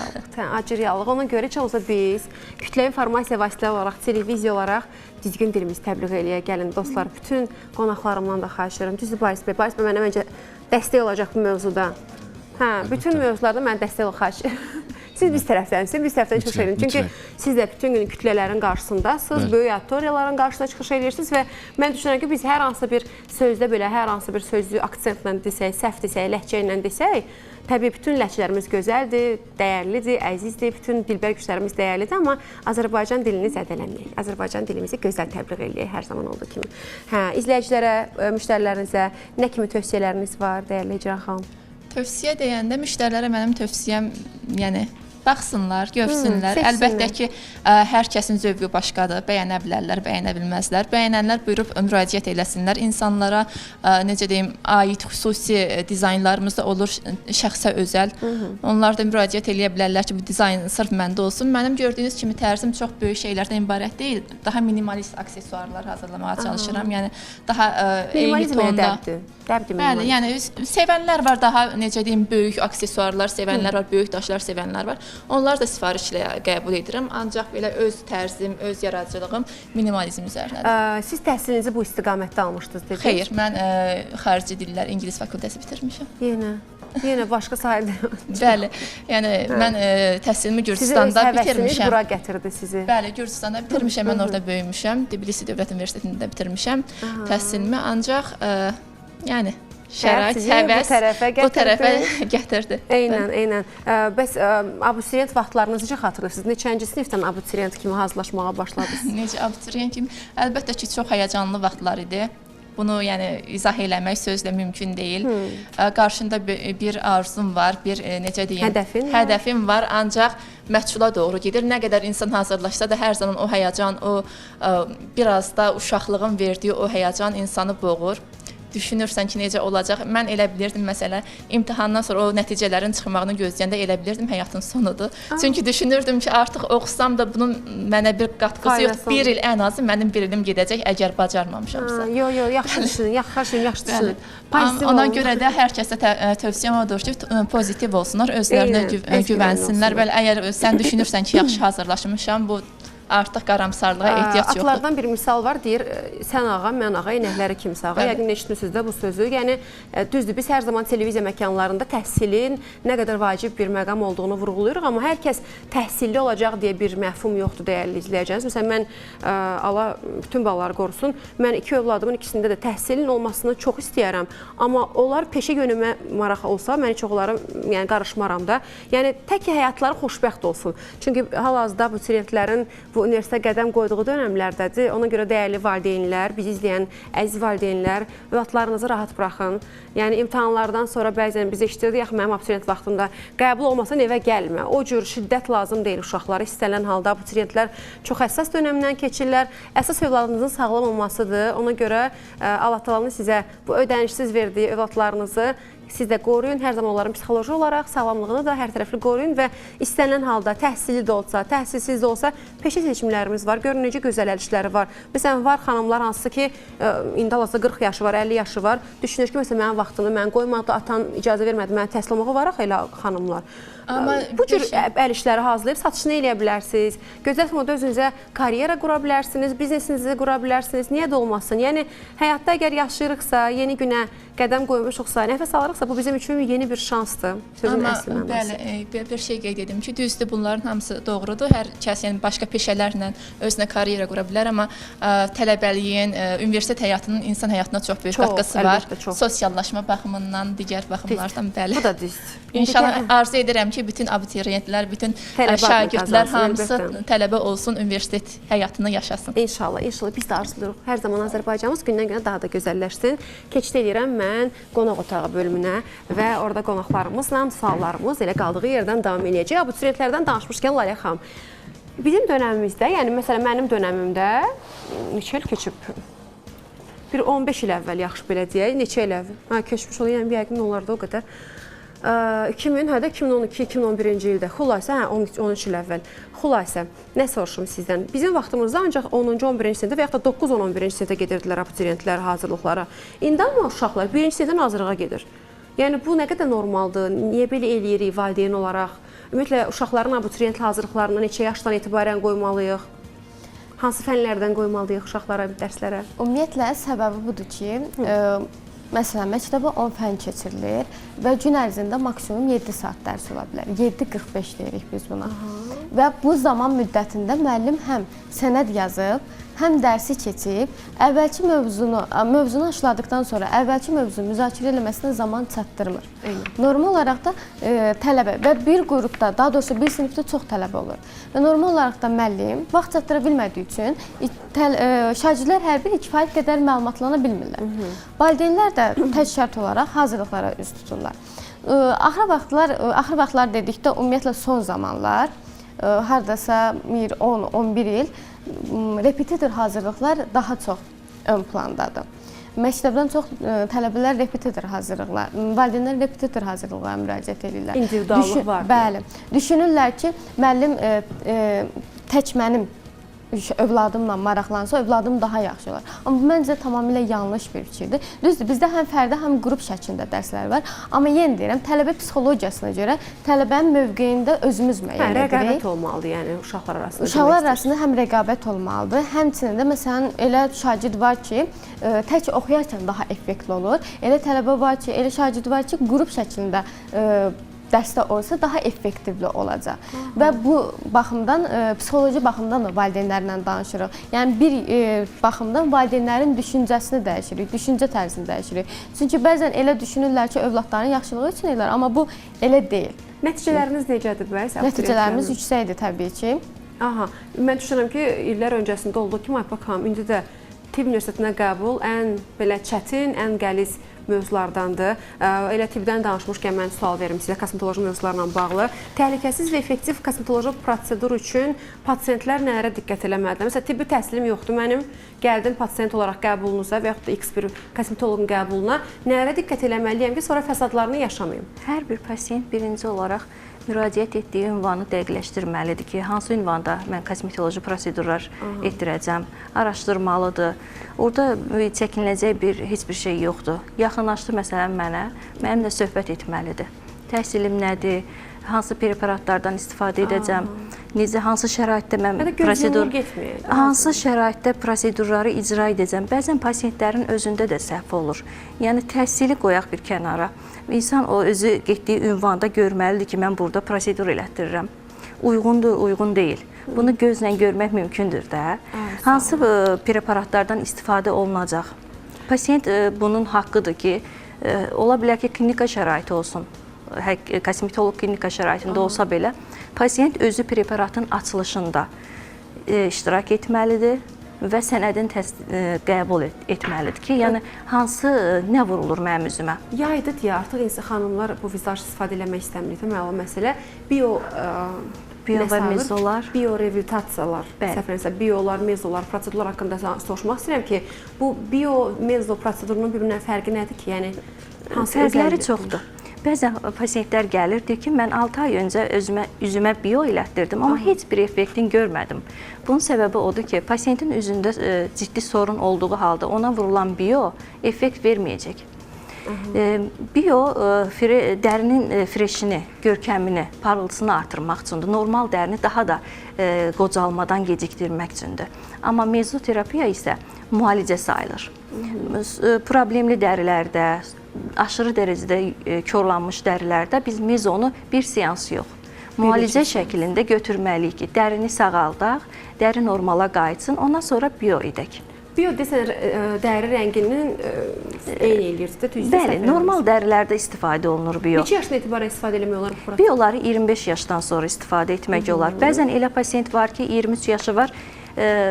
Acırıyalıq. Ona görə heç olsa biz kütləvi informasiya vasitələri olaraq, televiziya olaraq düzgün dilimizi təbliğ eləyə gəlin dostlar. Bütün qonaqlarımdan da xahiş edirəm. Düzdür Baris bəy? Baris bəy mənə məncə dəstək olacaq bu mövzuda. Hə, bütün mövzularda mən dəstək ol xahiş edirəm. Siz biz tərəfdənsiniz, biz tərəfdən çox sevindim. Çünki siz də bütün gün kütlələrin qarşısındasınız, böyük auditoriyaların qarşısına çıxış edirsiniz və mən düşünürəm ki, biz hər hansı bir sözdə belə, hər hansı bir sözü aksentlə desək, səhv desək, ləhcə ilə desək, təbii bütün ləhcələrimiz gözəldir, dəyərlidir, əzizdir, bütün dilbər güclərimiz dəyərlidir, amma Azərbaycan dilini zədələməyək. Azərbaycan dilimizi gözəl təbliğ eləyək hər zaman olduğu kimi. Hə, izləyicilərə, müştərilərinizə nə kimi tövsiyələriniz var, dəyərli Hicran xanım? Tövsiyə deyəndə müştərilərə mənim tövsiyəm, yəni baxsınlar, görsünlər. Əlbəttə ki, hər kəsin zövqü başqadır. Bəyənə bilərlər, bəyənə bilməzlər. Bəyənənlər buyurub müraciət eləsinlər. İnsanlara necə deyim, aid xüsusi dizaynlarımız da olur, şəxsə özəl. Onlar da müraciət eləyə bilərlər ki, bu dizayn sırf məndə olsun. Mənim gördüyünüz kimi tərzim çox böyük şeylərdən ibarət deyil. Daha minimalist aksesuarlar hazırlamağa çalışıram. Yəni daha eyni tonda. Bəli, yəni sevənlər var, daha necə deyim, böyük aksesuarlar sevənlər var, böyük daşlar sevənlər var. Onlar da sifarişlə qəbul edirəm, ancaq belə öz tərzim, öz yaradıcılığım minimalizm üzərindədir. Siz təhsilinizi bu istiqamətdə almışdınız, dediniz? Xeyr, mən xarici dillər, ingilis fakültəsi bitirmişəm. Yenə başqa sahədə. Bəli, yəni mən təhsilimi Gürcüstanda bitirmişəm. Sizin bura gətirdi sizi. Bəli, Gürcüstanda bitirmişəm, mən orada böyümüşəm. Tbilisi Dövlət Universitetində bitirmişəm təhsilimi, ancaq yəni şərait, həvəs bu tərəfə gətirdi. Eynən. Bəs abituriyent vaxtlarınızı necə xatırlayırsınız? Neçənci sinifdən abituriyent kimi hazırlaşmağa başladınız? Necə abituriyent kimi? Əlbəttə ki, çox həyəcanlı vaxtlar idi. Bunu yəni izah eləmək sözlə mümkün deyil. Qarşında bir arzum var, bir necə deyim, hədəfim var, ancaq məhdula doğru gedir. Nə qədər insan hazırlaşsa da hər zaman o həyəcan, o biraz da uşaqlığın verdiyi o həyəcan insanı boğur. düşünürsən ki, necə olacaq. Mən elə bilirdim məsələn, imtahandan sonra o nəticələrin çıxmağını gözləyəndə elə bilirdim həyatın sonudur. Çünki düşünürdüm ki, artıq oxusam da bunun mənə bir qatqısı yoxdur. 1 il ən azı mənim 1 ilim gedəcək əgər bacarmamışamsa. Yox, yaxşı düşünün, yaxşı düşünün. Ona görə də hər kəsə tövsiyəm odur ki, pozitiv olsunlar, özlərinə güvənsinlər. Belə əgər sən düşünürsən ki, yaxşı hazırlaşmışam, bu artıq qaramsarlığa ehtiyac yoxdur. Atlardan bir misal var, deyir, sən ağa, mən ağa, inəkləri kimsə ağa. Yəqin eşitmişsiniz də bu sözü. Yəni, düzdür, biz hər zaman televiziya məkanlarında təhsilin nə qədər vacib bir məqam olduğunu vurğuluyuruq, amma hər kəs təhsilli olacaq deyə bir məfhum yoxdur, dəyərli izləyəcəniz. Məsələn, mən, Allah bütün balaları qorusun, mən 2 övladımın ikisində də təhsilin olmasını çox istəyərəm, amma onlar peşə yönümə maraq olsa, mən heç onlara qarışmaram da. Yəni, tək ki, həyatları xoşbəxt olsun. Çünki hal-hazırda abituriyentlərin bu universitetə qədəm qoyduğu dönəmlərdədir. Ona görə dəyərli valideynlər, bizi izləyən əziz valideynlər, övladlarınızı rahat buraxın. Yəni imtahanlardan sonra bəzən biz eşidirdik, yaxı mənim abituriyent vaxtında qəbul olmasan evə gəlmə. O cür şiddət lazım deyil uşaqlara. İstənilən halda abituriyentlər çox həssas dönəmdən keçirlər. Əsas övladınızın sağlam olmasıdır. Ona görə Allah təalanın sizə bu ödənişsiz verdiyi övladlarınızı siz də qoruyun, hər zaman onların psixoloji olaraq sağlamlığını da hər tərəfli qoruyun və istənilən halda təhsilli də olsa, təhsilsiz də olsa peşə seçimlərimiz var. Görün necə gözəl əlişləri var. Məsələn, var xanımlar hansı ki, indi hal-hazırda 40 yaşı var, 50 yaşı var. Düşünür ki, məsələn, mənim vaxtımda mən qoymadı, atan icazə vermədi, mənə təhsil olmağa varaq elə xanımlar. Bu cür əl işləri hazırlayıb satışını eləyə bilərsiniz. Gözlətmədə özünüzə karyera qura bilərsiniz, biznesinizi qura bilərsiniz. Niyə də olmasın? Yəni, həyatda əgər yaşayırıqsa, yeni günə qədəm qoymuşuqsa, nəfəs alırıqsa, bu bizim üçün yeni bir şansdır. Sözün əsl mənası. Bəli, bir şey qeyd edim ki, düzdür, bunların hamısı doğrudur. Hər kəs başqa peşələrlə özünə karyera qura bilər, amma tələbəliyin, universitet həyatının insan həyatına çox böyük qatqısı var. Sosiallaşma baxımından, digər baxımlardan, bəli. Bu da düzdür. İnşallah arzu edirəm ki, bütün abituriyentlər, bütün şagirdlər hamısı tələbə olsun, universitet həyatını yaşasın. İnşallah, inşallah. Biz də arzulayırıq. Hər zaman Azərbaycanımız gündən-günə daha da gözəlləşsin. Keçid edirəm mən qonaq otağı bölümünə və orada qonaqlarımızla suallarımız elə qaldığı yerdən davam edəcək. Abituriyentlərdən danışmışkən Lalə xanım, bizim dönəmimizdə, yəni məsələn mənim dönəmimdə neçə il keçib? Bir 15 il əvvəl, yaxşı belə deyək, neçə il əvvəl? Keçmiş olur, yəni yəqin onlarda o qədər. 2012-2011-ci ildə, xülasə, 13 il əvvəl, xülasə, nə soruşum sizdən? Bizim vaxtımızda ancaq 10-cu, 11-ci sinifdə və yaxud da 9-11-ci sinifdə gedirdilər abituriyentlər hazırlıqlara. İndi amma uşaqlar 1-ci sinifdən hazırlığa gedir. Yəni, bu nə qədər normaldır, niyə belə eləyirik valideyn olaraq? Ümumiyyətlə, uşaqların abituriyent hazırlıqlarını neçə yaşdan etibarən qoymalıyıq? Hansı fənlərdən qoymalıyıq uşaqlara, dərslərə? Ümumiyyətlə, səbəbi budur ki, məsələn, məktəbə 10 fən keçirilir və gün ərzində maksimum 7 saat dərs ola bilər. 7:45 deyirik biz buna. Və bu zaman müddətində müəllim həm sənəd yazıb, həm dərsi keçib, əvvəlki mövzunu aşıladıqdan sonra əvvəlki mövzunu müzakirə eləməsinə zaman çatdırmır. Normal olaraq da tələbə və bir qrupda, daha doğrusu bir sinifdə çox tələbə olur. Və normal olaraq da müəllim vaxt çatdıra bilmədiyi üçün şagirdlər hər biri kifayət qədər məlumatlana bilmirlər. Valideynlər də tək şərt olaraq hazırlıqlara üz tuturlar. Axır vaxtlar dedikdə ümumiyyətlə son zamanlar, hardasa 10-11 il repetitor hazırlıqlar daha çox ön plandadır. Məktəbdən çox tələbələr repetitor hazırlıqlar, valideynlər repetitor hazırlıqlara müraciət edirlər. İndividuallıq var. Bəli. Düşünürlər ki, müəllim tək mənim övladımla maraqlansa, övladım daha yaxşı olar. Amma bu məncə tamamilə yanlış bir fikirdir. Düzdür, bizdə həm fərdi, həm qrup şəklində dərslər var. Amma yenə deyirəm, tələbə psixologiyasına görə tələbənin mövqeyində özümüz müəyyən edirik. Rəqabət olmalıdır, yəni uşaqlar arasında. Uşaqlar arasında həm rəqabət olmalıdır, həmçinin də məsələn elə şagird var ki, tək oxuyarkən daha effektli olur. Elə tələbə var ki, elə şagird var ki, qrup şəklində dərsdə olsa daha effektivli olacaq. Və bu baxımdan, psixoloji baxımdan da valideynlərlə danışırıq. Yəni bir baxımdan valideynlərin düşüncəsini dəyişirik, düşüncə tərzini dəyişirik. Çünki bəzən elə düşünürlər ki, övladların yaxşılığı üçün edirlər, amma bu elə deyil. Nəticələriniz necədir bəs? Nəticələrimiz yüksəkdir təbii ki. Aha, mən düşünürəm ki, illər öncəsində olduğu kimi, baxam, indi də tibb universitetinə qəbul ən belə çətin, ən qəliz mövzulardandır. Elə tibbdən danışmışkən mən sual verim sizə kosmetoloji mövzularla bağlı. Təhlükəsiz və effektiv kosmetoloji prosedur üçün pasiyentlər nələrə diqqət eləməlidir? Məsələn, tibbi təhsilim yoxdur mənim. Gəldim pasiyent olaraq qəbulunuza və yaxud da X bir kosmetoloqun qəbuluna. Nələrə diqqət eləməliyəm ki, sonra fəsadlarını yaşamayım? Hər bir pasiyent birinci olaraq müraciət etdiyi ünvanı dəqiqləşdirməlidir ki, hansı ünvanda mən kosmetoloji prosedurlar etdirəcəm, araşdırmalıdır. Orada çəkiniləcək heç bir şey yoxdur. Yaxınlaşdı məsələn mənimlə söhbət etməlidir. Təhsilim nədir? Hansı preparatlardan istifadə edəcəm? Necə, hansı şəraitdə mən hansı şəraitdə prosedurları icra edəcəm? Bəzən pasiyentlərin özündə də səhv olur. Yəni təhsili qoyaq bir kənara. İnsan o özü getdiyi ünvanda görməlidir ki, mən burada prosedur elətdirirəm. Uyğundur, uyğun deyil. Bunu gözlə görmək mümkündür də. Hansı preparatlardan istifadə olunacaq? Pasiyent bunun haqqıdır ki, ola bilər ki, klinika şəraiti olsun. Kosmetoloq klinika şəraitində olsa belə, pasiyent özü preparatın açılışında iştirak etməlidir və sənədin qəbul etməlidir ki, yəni nə vurulur mənim üzümə? Yaydı deyə artıq xanımlar bu vizaj istifadə eləmək istəmir. Məlum məsələ bio və mezolar, biorevitasiyalar, biolar, mezolar, prosedurlar haqqında soruşmaq istəyirəm ki, bu bio-mezo prosedurunun bir-birindən fərqi nədir ki, yəni hansı fərqləri çoxdur. Bəzən pasiyentlər gəlir, deyir ki, mən 6 ay öncə üzümə bio elətdirdim, amma heç bir effektin görmədim. Bunun səbəbi odur ki, pasiyentin üzündə ciddi sorun olduğu halda ona vurulan bio effekt verməyəcək. Bio dərinin freşini, görkəmini, parıltısını artırmaq üçündür. Normal dərini daha da qocalmadan gecikdirmək üçündür. Amma mezoterapiya isə müalicə sayılır. Problemli dərilərdə, aşırı dərəcədə korlanmış dərilərdə biz mezonu bir seans yox, müalicə şəklində götürməliyik ki, dərini sağaldaq, dəri normala qayıtsın, ondan sonra bio edək. Bio desən, dəri rənginin eyni eləyirsə də, bəli, normal dərilərdə istifadə olunur bio. Neçə yaşdan etibarən istifadə eləmək olar? Bioları 25 yaşdan sonra istifadə etmək olar. Bəzən elə pasiyent var ki, 23 yaşı var,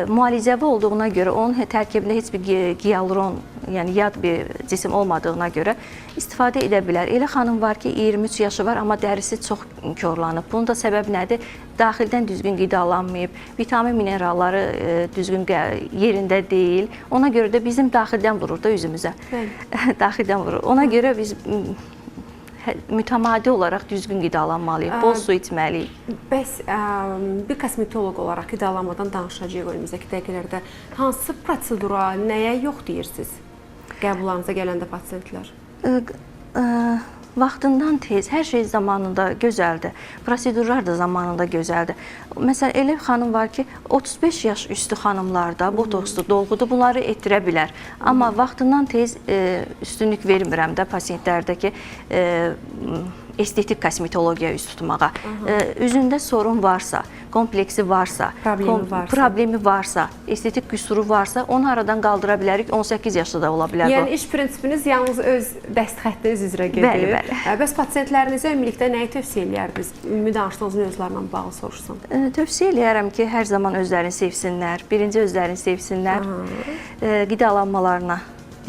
müalicəvi olduğuna görə, onun tərkibində heç bir gialuron, yəni yad bir cisim olmadığına görə istifadə edə bilər. Elə xanım var ki, 23 yaşı var, amma dərisi çox korlanıb. Bunun da səbəbi nədir? Daxildən düzgün qidalanmayıb, vitamin mineralları düzgün yerində deyil. Ona görə də bizim daxildən vurur da üzümüzə. Daxildən vurur. Ona görə biz mütəmadi olaraq düzgün qidalanmalıyıq, bol su içməliyik. Bəs bir kosmetoloq olaraq qidalanmadan danışacağıq önümüzdəki dəqiqələrdə. Hansı prosedura, nəyə yox deyirsiniz qəbullarınıza gələndə pasiyentlər? Vaxtından tez, hər şey zamanında gözəldir. Prosedurlar da zamanında gözəldir. Məsələn, elə xanım var ki, 35 yaş üstü xanımlarda botokslu, dolğudur, bunları etdirə bilər. Amma vaxtından tez üstünlük vermirəm də pasiyentlərdəki estetik kosmetologiya üst tutmağa. Üzündə sorun varsa, kompleksi varsa, problemi varsa, estetik qüsuru varsa, onu aradan qaldıra bilərik. 18 yaşda da ola bilər bu. Yəni iş prinsipiniz yalnız öz dəst xəttiniz üzrə gedir. Bəli. Bəs pasiyentlərinizə ümumilikdə nəyi tövsiyə eləyərdiniz? Ümumi danışdığınız mövzularla bağlı soruşsam. Tövsiyə eləyərəm ki, hər zaman özlərini sevsinlər, birinci özlərini sevsinlər, qidalanmalarına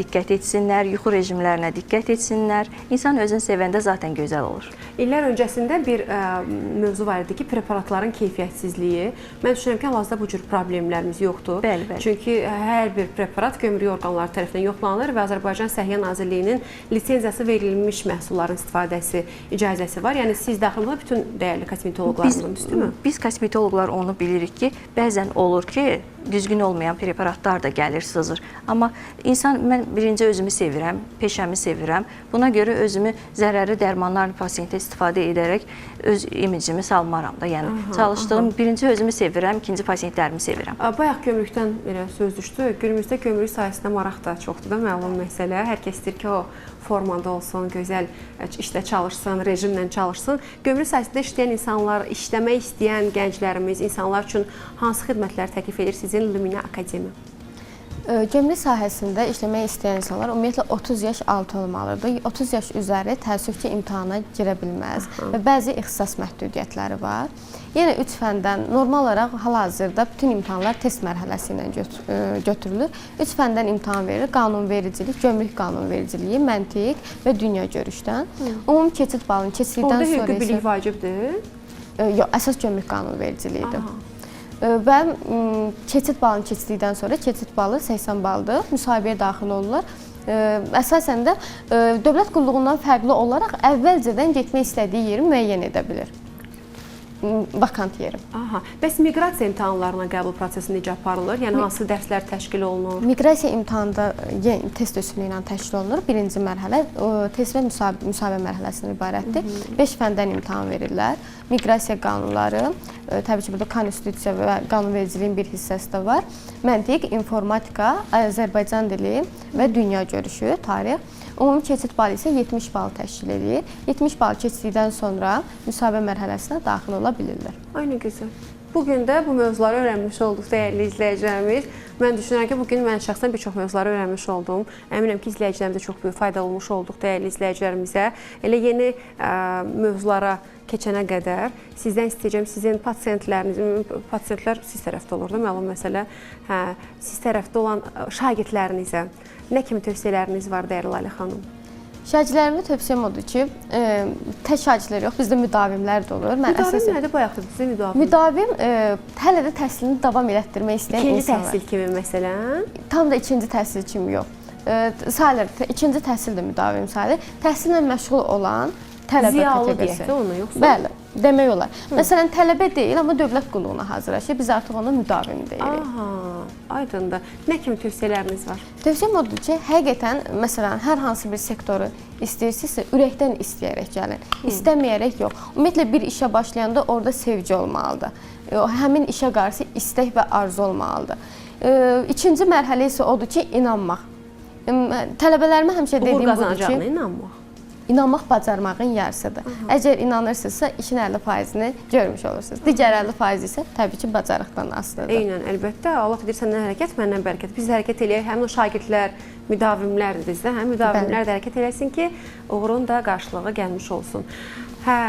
diqqət etsinlər, yuxu rejimlərinə diqqət etsinlər. İnsan özünü sevəndə zaten gözəl olur. İllər öncəsində bir mövzu var idi ki, preparatların keyfiyyətsizliyi. Mən düşünürəm ki, hal-hazırda bu cür problemlərimiz yoxdur. Bəli. Çünki hər bir preparat gömrük orqanları tərəfindən yoxlanılır və Azərbaycan Səhiyyə Nazirliyinin lisenziyası verilmiş məhsulların istifadəsi icazəsi var. Yəni siz daxilində bütün dəyərli kosmetoloqlarımızın üstünmü? Biz kosmetoloqlar onu bilirik ki, bəzən olur ki, düzgün olmayan preparatlar da gəlir, sızır. Amma mən birinci özümü sevirəm, peşəmi sevirəm. Buna görə özümü zərərli dərmanlarla pasiyentə istifadə edərək öz imicimi salmaram da. Yəni çalışdığım birinci özümü sevirəm, ikinci pasiyentlərimi sevirəm. Bayaq gömrükdən elə söz düşdü. Günümüzdə gömrük sayəsində maraq da çoxdur da, məlum məsələ. Hər kəs istəyir ki, o formada olsun, gözəl işlə çalışsın, rejimlə çalışsın. Gömrük sayəsində işləyən insanlar, işləmək istəyən gənclərimiz, insanlar üçün hansı xidmətlər təklif edir sizin Lumina Akademiya? Gömrük sahəsində işləmək istəyən insanlar ümumiyyətlə 30 yaş altı olmalıdır. 30 yaş üzəri təəssüf ki, imtahana girə bilməz və bəzi ixtisas məhdudiyyətləri var. Yenə 3 fəndən normal olaraq hal-hazırda bütün imtahanlar test mərhələsi ilə götürülür. 3 fəndən imtahan verilir. Qanunvericilik, gömrük qanunvericiliyi, məntiq və dünya görüşdən. Ümumi keçid balını keçdikdən sonra isə Orada hüquqi bilik vacibdir? Yox, əsas gömrük qanunvericiliyidir. Və keçid balını keçdikdən sonra keçid balı 80 baldır. Müsahibəyə daxil olurlar. Əsasən də dövlət qulluğundan fərqli olaraq əvvəlcədən getmək istədiyi yeri müəyyən edə bilir. Vakant yeri. Aha. Bəs miqrasiya imtahanlarına qəbul prosesi necə aparılır? Yəni hansı dərslər təşkil olunur? Miqrasiya imtahanında test üsulu ilə təşkil olunur. Birinci mərhələ test və müsahibə mərhələsindən ibarətdir. 5 fəndən imtahan verirlər. Miqrasiya qanunları, təbii ki, burada konstitusiya və qanunvericiliyin bir hissəsi də var. Məntiq, informatika, Azərbaycan dili və dünya görüşü, tarix. Ümumi keçid balı isə 70 bal təşkil edir. 70 bal keçdikdən sonra müsahibə mərhələsinə daxil ola bilirlər. Ay nə gözəl. Bugün də bu mövzuları öyrənmiş olduq dəyərli izləyicilərimiz. Mən düşünürəm ki, bugün mən şəxsən bir çox mövzuları öyrənmiş oldum. Əminəm ki, izləyicilərimizə çox böyük fayda olmuş olduq dəyərli izləyicilərimizə. Elə yeni mövzulara keçənə qədər sizdən istəyəcəm, sizin pasiyentlər siz tərəfdə olur da, məlum məsələ. Hə, siz tərəfdə olan şagirdlərinizə nə kimi tövsiyələriniz var dəyərli Lalə xanım? Şagirdlərimə tövsiyəm odur ki, tək şagirdlər yox, bizdə müdavimlər də olur. Müdavim nədir? Bayaq da bizdə müdavim. Müdavim hələ də təhsilini davam elətdirmək istəyən İkinci insanlar. təhsil kimi məsələn? Tam da ikinci təhsil kimi yox. Sayılır, ikinci təhsil də müdavim sayılır. Təhsillə məşğul olan tələbə ziyalı kateqoriyası. deyək də ona, yoxsa? Bəli, demək olar. Məsələn, tələbə deyil, amma dövlət qulluğuna hazırlaşır. Biz artıq ona müdavim deyirik. Aha, aydındır. Nə kimi tövsiyələriniz var? Tövsiyəm odur ki, həqiqətən, məsələn, hər hansı bir sektoru istəyirsinizsə, ürəkdən istəyərək gəlin. İstəməyərək yox. Ümumiyyətlə, bir işə başlayanda orada sevgi olmalıdır. Həmin işə qarşı istək və arzu olmalıdır. İkinci mərhələ isə odur ki, inanmaq. Tələbələrimə həmişə dediyim budur ki, qazanacağına inanmaq. İnanmaq bacarmağın yarısıdır. Əgər inanırsınızsa, işin 50%-ni görmüş olursunuz. Digər 50% isə təbii ki, bacarıqdan asılıdır. Eynən, əlbəttə. Allah edir səndən hərəkət, məndən bərəkət. Biz hərəkət eləyək, həmin o şagirdlər, müdavimlərdir də, həm müdavimlər də hərəkət eləsin ki, uğurun da qarşılığı gəlmiş olsun. Hə,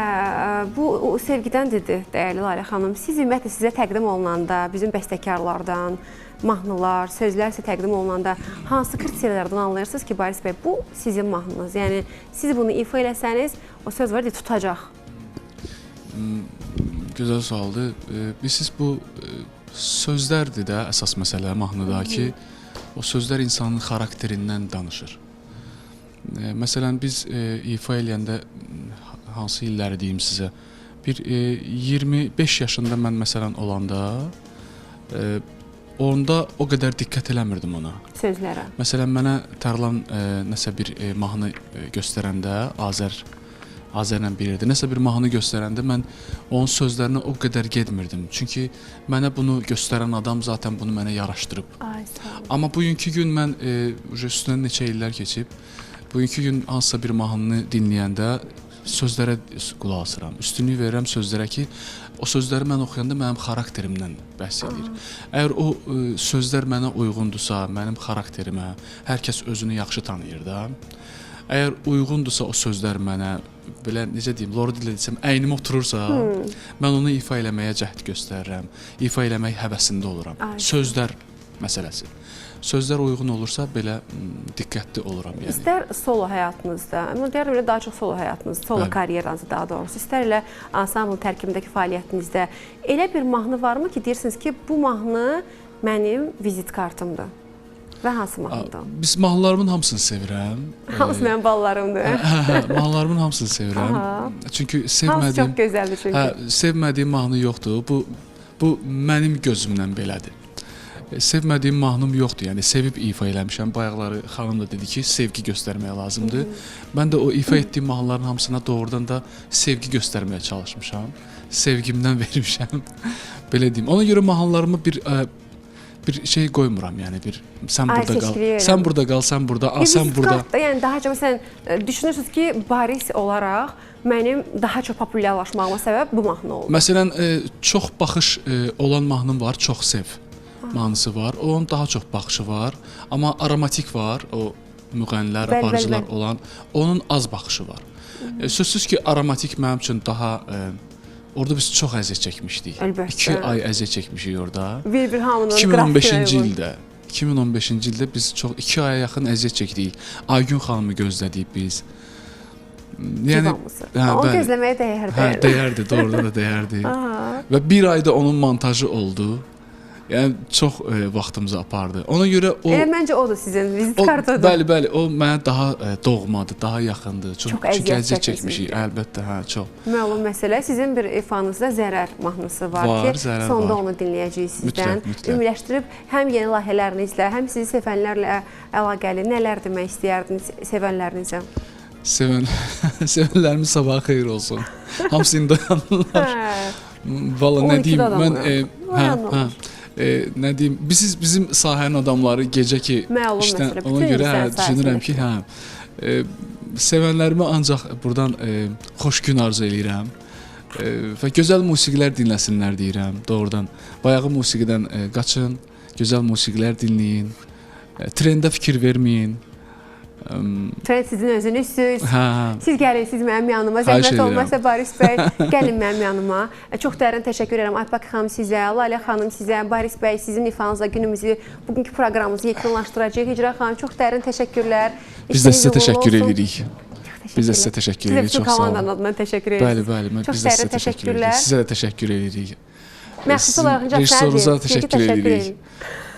bu sevgidən dedi, dəyərli Lalə xanım. Siz ümumiyyətlə sizə təqdim olunanda, bizim bəstəkarlardan, mahnılar, sözlər sizə təqdim olunanda hansı kriteriyalardan anlayırsınız ki, Baris bəy, bu sizin mahnınız? Yəni, siz bunu ifa eləsəniz, o söz var, tutacaq. Gözəl sualdır. Bilirsiniz, bu sözlərdir də əsas məsələ mahnıda ki, o sözlər insanın xarakterindən danışır. Məsələn, biz ifa eləyəndə hansı illəri deyim sizə, bir 25 yaşında mən məsələn olanda, onda o qədər diqqət eləmirdim ona. Sözlərə. Məsələn, mənə Tərlan nəsə bir mahnı göstərəndə, Azərlə bilirdi. Nəsə bir mahnı göstərəndə mən onun sözlərinə o qədər getmirdim. Çünki mənə bunu göstərən adam zaten bunu mənə yaraşdırıb. Ay, sağ olun. Amma bugünkü gün mən üstündən neçə illər keçib, bugünkü gün hansısa bir mahnını dinləyəndə sözlərə qulaq asıram. Üstünlük verirəm sözlərə ki, o sözləri mən oxuyanda mənim xarakterimdən bəhs edir. Əgər o sözlər mənə uyğundursa, mənim xarakterimə, hər kəs özünü yaxşı tanıyır da. Əgər uyğundursa o sözlər mənə, belə necə deyim, lor dillə desəm, əynimə oturursa, mən onu ifa eləməyə cəhd göstərirəm, ifa eləmək həvəsində oluram. Sözlər məsələsi. Sözlər uyğun olursa belə diqqətli oluram yəni. İstər solo həyatınızda, deyərəm elə daha çox solo həyatınızda, solo karyeranızda daha doğrusu, istər elə ansambl tərkibindəki fəaliyyətinizdə elə bir mahnı varmı ki, deyirsiniz ki, bu mahnı mənim vizit kartımdır? Və hansı mahnıdır? Biz mahnılarımın hamısını sevirəm. Hamısı mənim ballarımdır. Mahnılarımın hamısını sevirəm. Çünki hamısı çox gözəldir çünki. Sevmədiyim mahnı yoxdur. Bu mənim gözümdən belədir. Sevmədiyim mahnım yoxdur, yəni sevib ifa eləmişəm. Bayaqları xanım da dedi ki, sevgi göstərmək lazımdır. Mən də o ifa etdiyim mahnıların hamısına doğrudan da sevgi göstərməyə çalışmışam. Sevgimdən vermişəm. Belə deyim. Ona görə mahnılarımı bir şey qoymuram, yəni sən burada qal. Sən burada qal, sən burada, sən burada. Yəni daha çox məsələn düşünürsüz ki, Baris olaraq mənim daha çox populyarlaşmağıma səbəb bu mahnı oldu. Məsələn, çox baxış olan mahnım var, çox sev. mahnısı var. Onun daha çox baxışı var. Amma aromatik var. O müğənnilər, aparıcılar olan. Onun az baxışı var. Sözsüz ki, aromatik mənim üçün daha orada biz çox əziyyət çəkmişdik. Əlbəttə. 2 ay əziyyət çəkmişik orada. Bir hamının 2015-ci ildə biz çox 2 aya yaxın əziyyət çəkdik. Aygün xanımı gözlədik biz. Yəni o gözləməyə dəyərdi. Hə, dəyərdi, doğrudan da dəyərdi. Və bir ayda onun montajı oldu. Yəni çox vaxtımızı apardı. Ona görə o Məncə o da sizin vizit kartıdır. Bəli, o mənə daha doğmadır, daha yaxındır. Çox əziyyət çəkmişik, əlbəttə, hə, çox. Məlum məsələ, sizin bir ifanızda Zərər mahnısı var ki, sonda onu dinləyəcəyik sizdən. Ümumiləşdirib həm yeni layihələrinizlə, həm sizi sevənlərlə əlaqəli nələr demək istəyərdiniz sevənlərinizə? Sevənlərimin sabahı xeyir olsun. Hamısı indi dayanırlar. Valla nə deyim, mən nə deyim, bizim sahənin adamları gecə ki işdən, ona görə düşünürəm ki, sevənlərimə ancaq buradan xoş gün arzu eləyirəm və gözəl musiqilər dinləsinlər deyirəm, doğrudan. Bayağı musiqidən qaçın, gözəl musiqilər dinləyin, trendə fikir verməyin. Trend sizin özünüzsüz. Siz gəlin, siz mənim yanıma. Zəhmət olmazsa Baris bəy, gəlin mənim yanıma. Çox dərin təşəkkür edirəm Aypak xanım sizə, Lalə xanım sizə, Baris bəy sizin ifanızla günümüzü, bugünkü proqramımızı yekunlaşdıracağıq. Hicra xanım, çox dərin təşəkkürlər. Biz də sizə təşəkkür edirik. Biz də sizə təşəkkür edirik. Çox sağ olun. Komandanın adına təşəkkür edirik. Bəli, biz də sizə təşəkkür edirik. Sizə də təşəkkür edirik. Məxsus olaraq rejissorunuza təşəkkür edirik.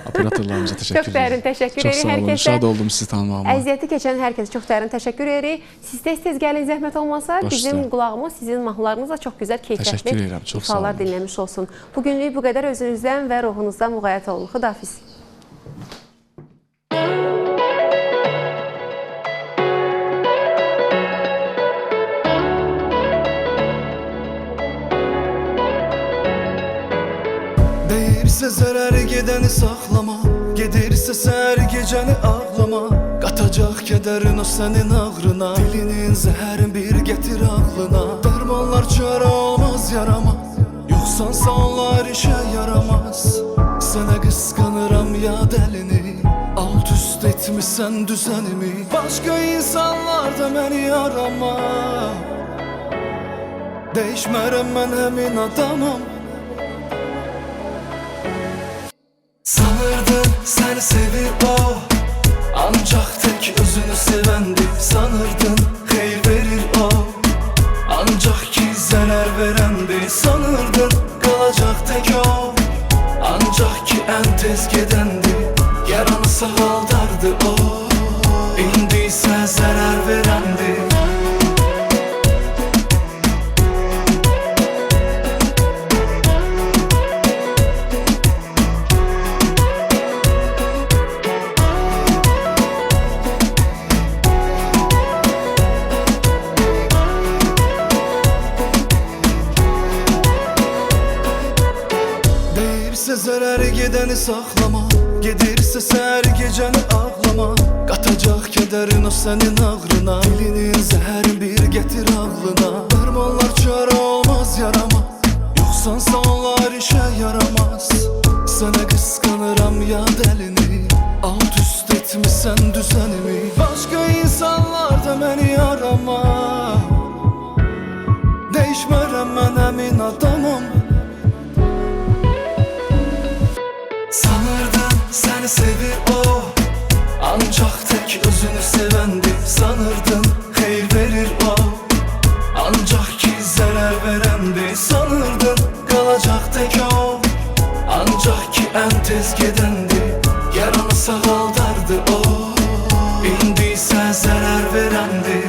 Operatorlarımıza təşəkkür edirik. Çox dərin təşəkkür edirik. Çox sağ olun, şad oldum sizi tanımağıma. Əziyyəti keçən hər kəsə çox dərin təşəkkür edirik. Siz tez gəlin, zəhmət olmasa bizim qulağımız, sizin mahnılarınızla çox gözəl, keyfiyyətli ifalar dinləmiş olsun. Bugünlük bu qədər, özünüzdən və ruhunuzdan müğayət olun. Xudafiz. Deyirsə zərər gedəni saxlama, gedirsə səhər gecəni ağlama, qatacaq kədərin o sənin ağrına, dilinin zəhərin bir gətir ağlına. Dərmanlar çarə olmaz yarama, yoxsansa onlar işə yaramaz. Sənə qısqanıram ya dəlini, alt üst etmişsən düzənimi. Başqa insanlar da məni arama, dəyişmərəm mən həmin adamam. Sanırdın səni sevir o, ancaq tək özünü sevəndi. Sanırdın xeyir verir o, ancaq ki zərər verəndi. Sanırdın qalacaq tək o, ancaq ki ən tez gedəndi. Yaranı sağaldardı o, indi isə zərər verəndi. Zərər gedəni saxlama, gedirsə səhər gecəni ağlama, qatacaq kədərin o sənin ağrına, dilinin zəhərin bir gətir ağlına. Dərmanlar çarə olmaz yarama, yoxsansa onlar işə yaramaz. Sənə qısqanıram ya dəlini, alt üst etmişsən düzənimi. Başqa insanlar da məni arama, dəyişmərəm mən həmin adamam. Sanırdın səni sevir o, ancaq tək özünü sevəndi. Sanırdın xeyir verir o, ancaq ki zərər verəndi. Sanırdın qalacaq tək o, ancaq ki ən tez gedəndi. Yaranı sağaldardı o, indi isə zərər verəndi.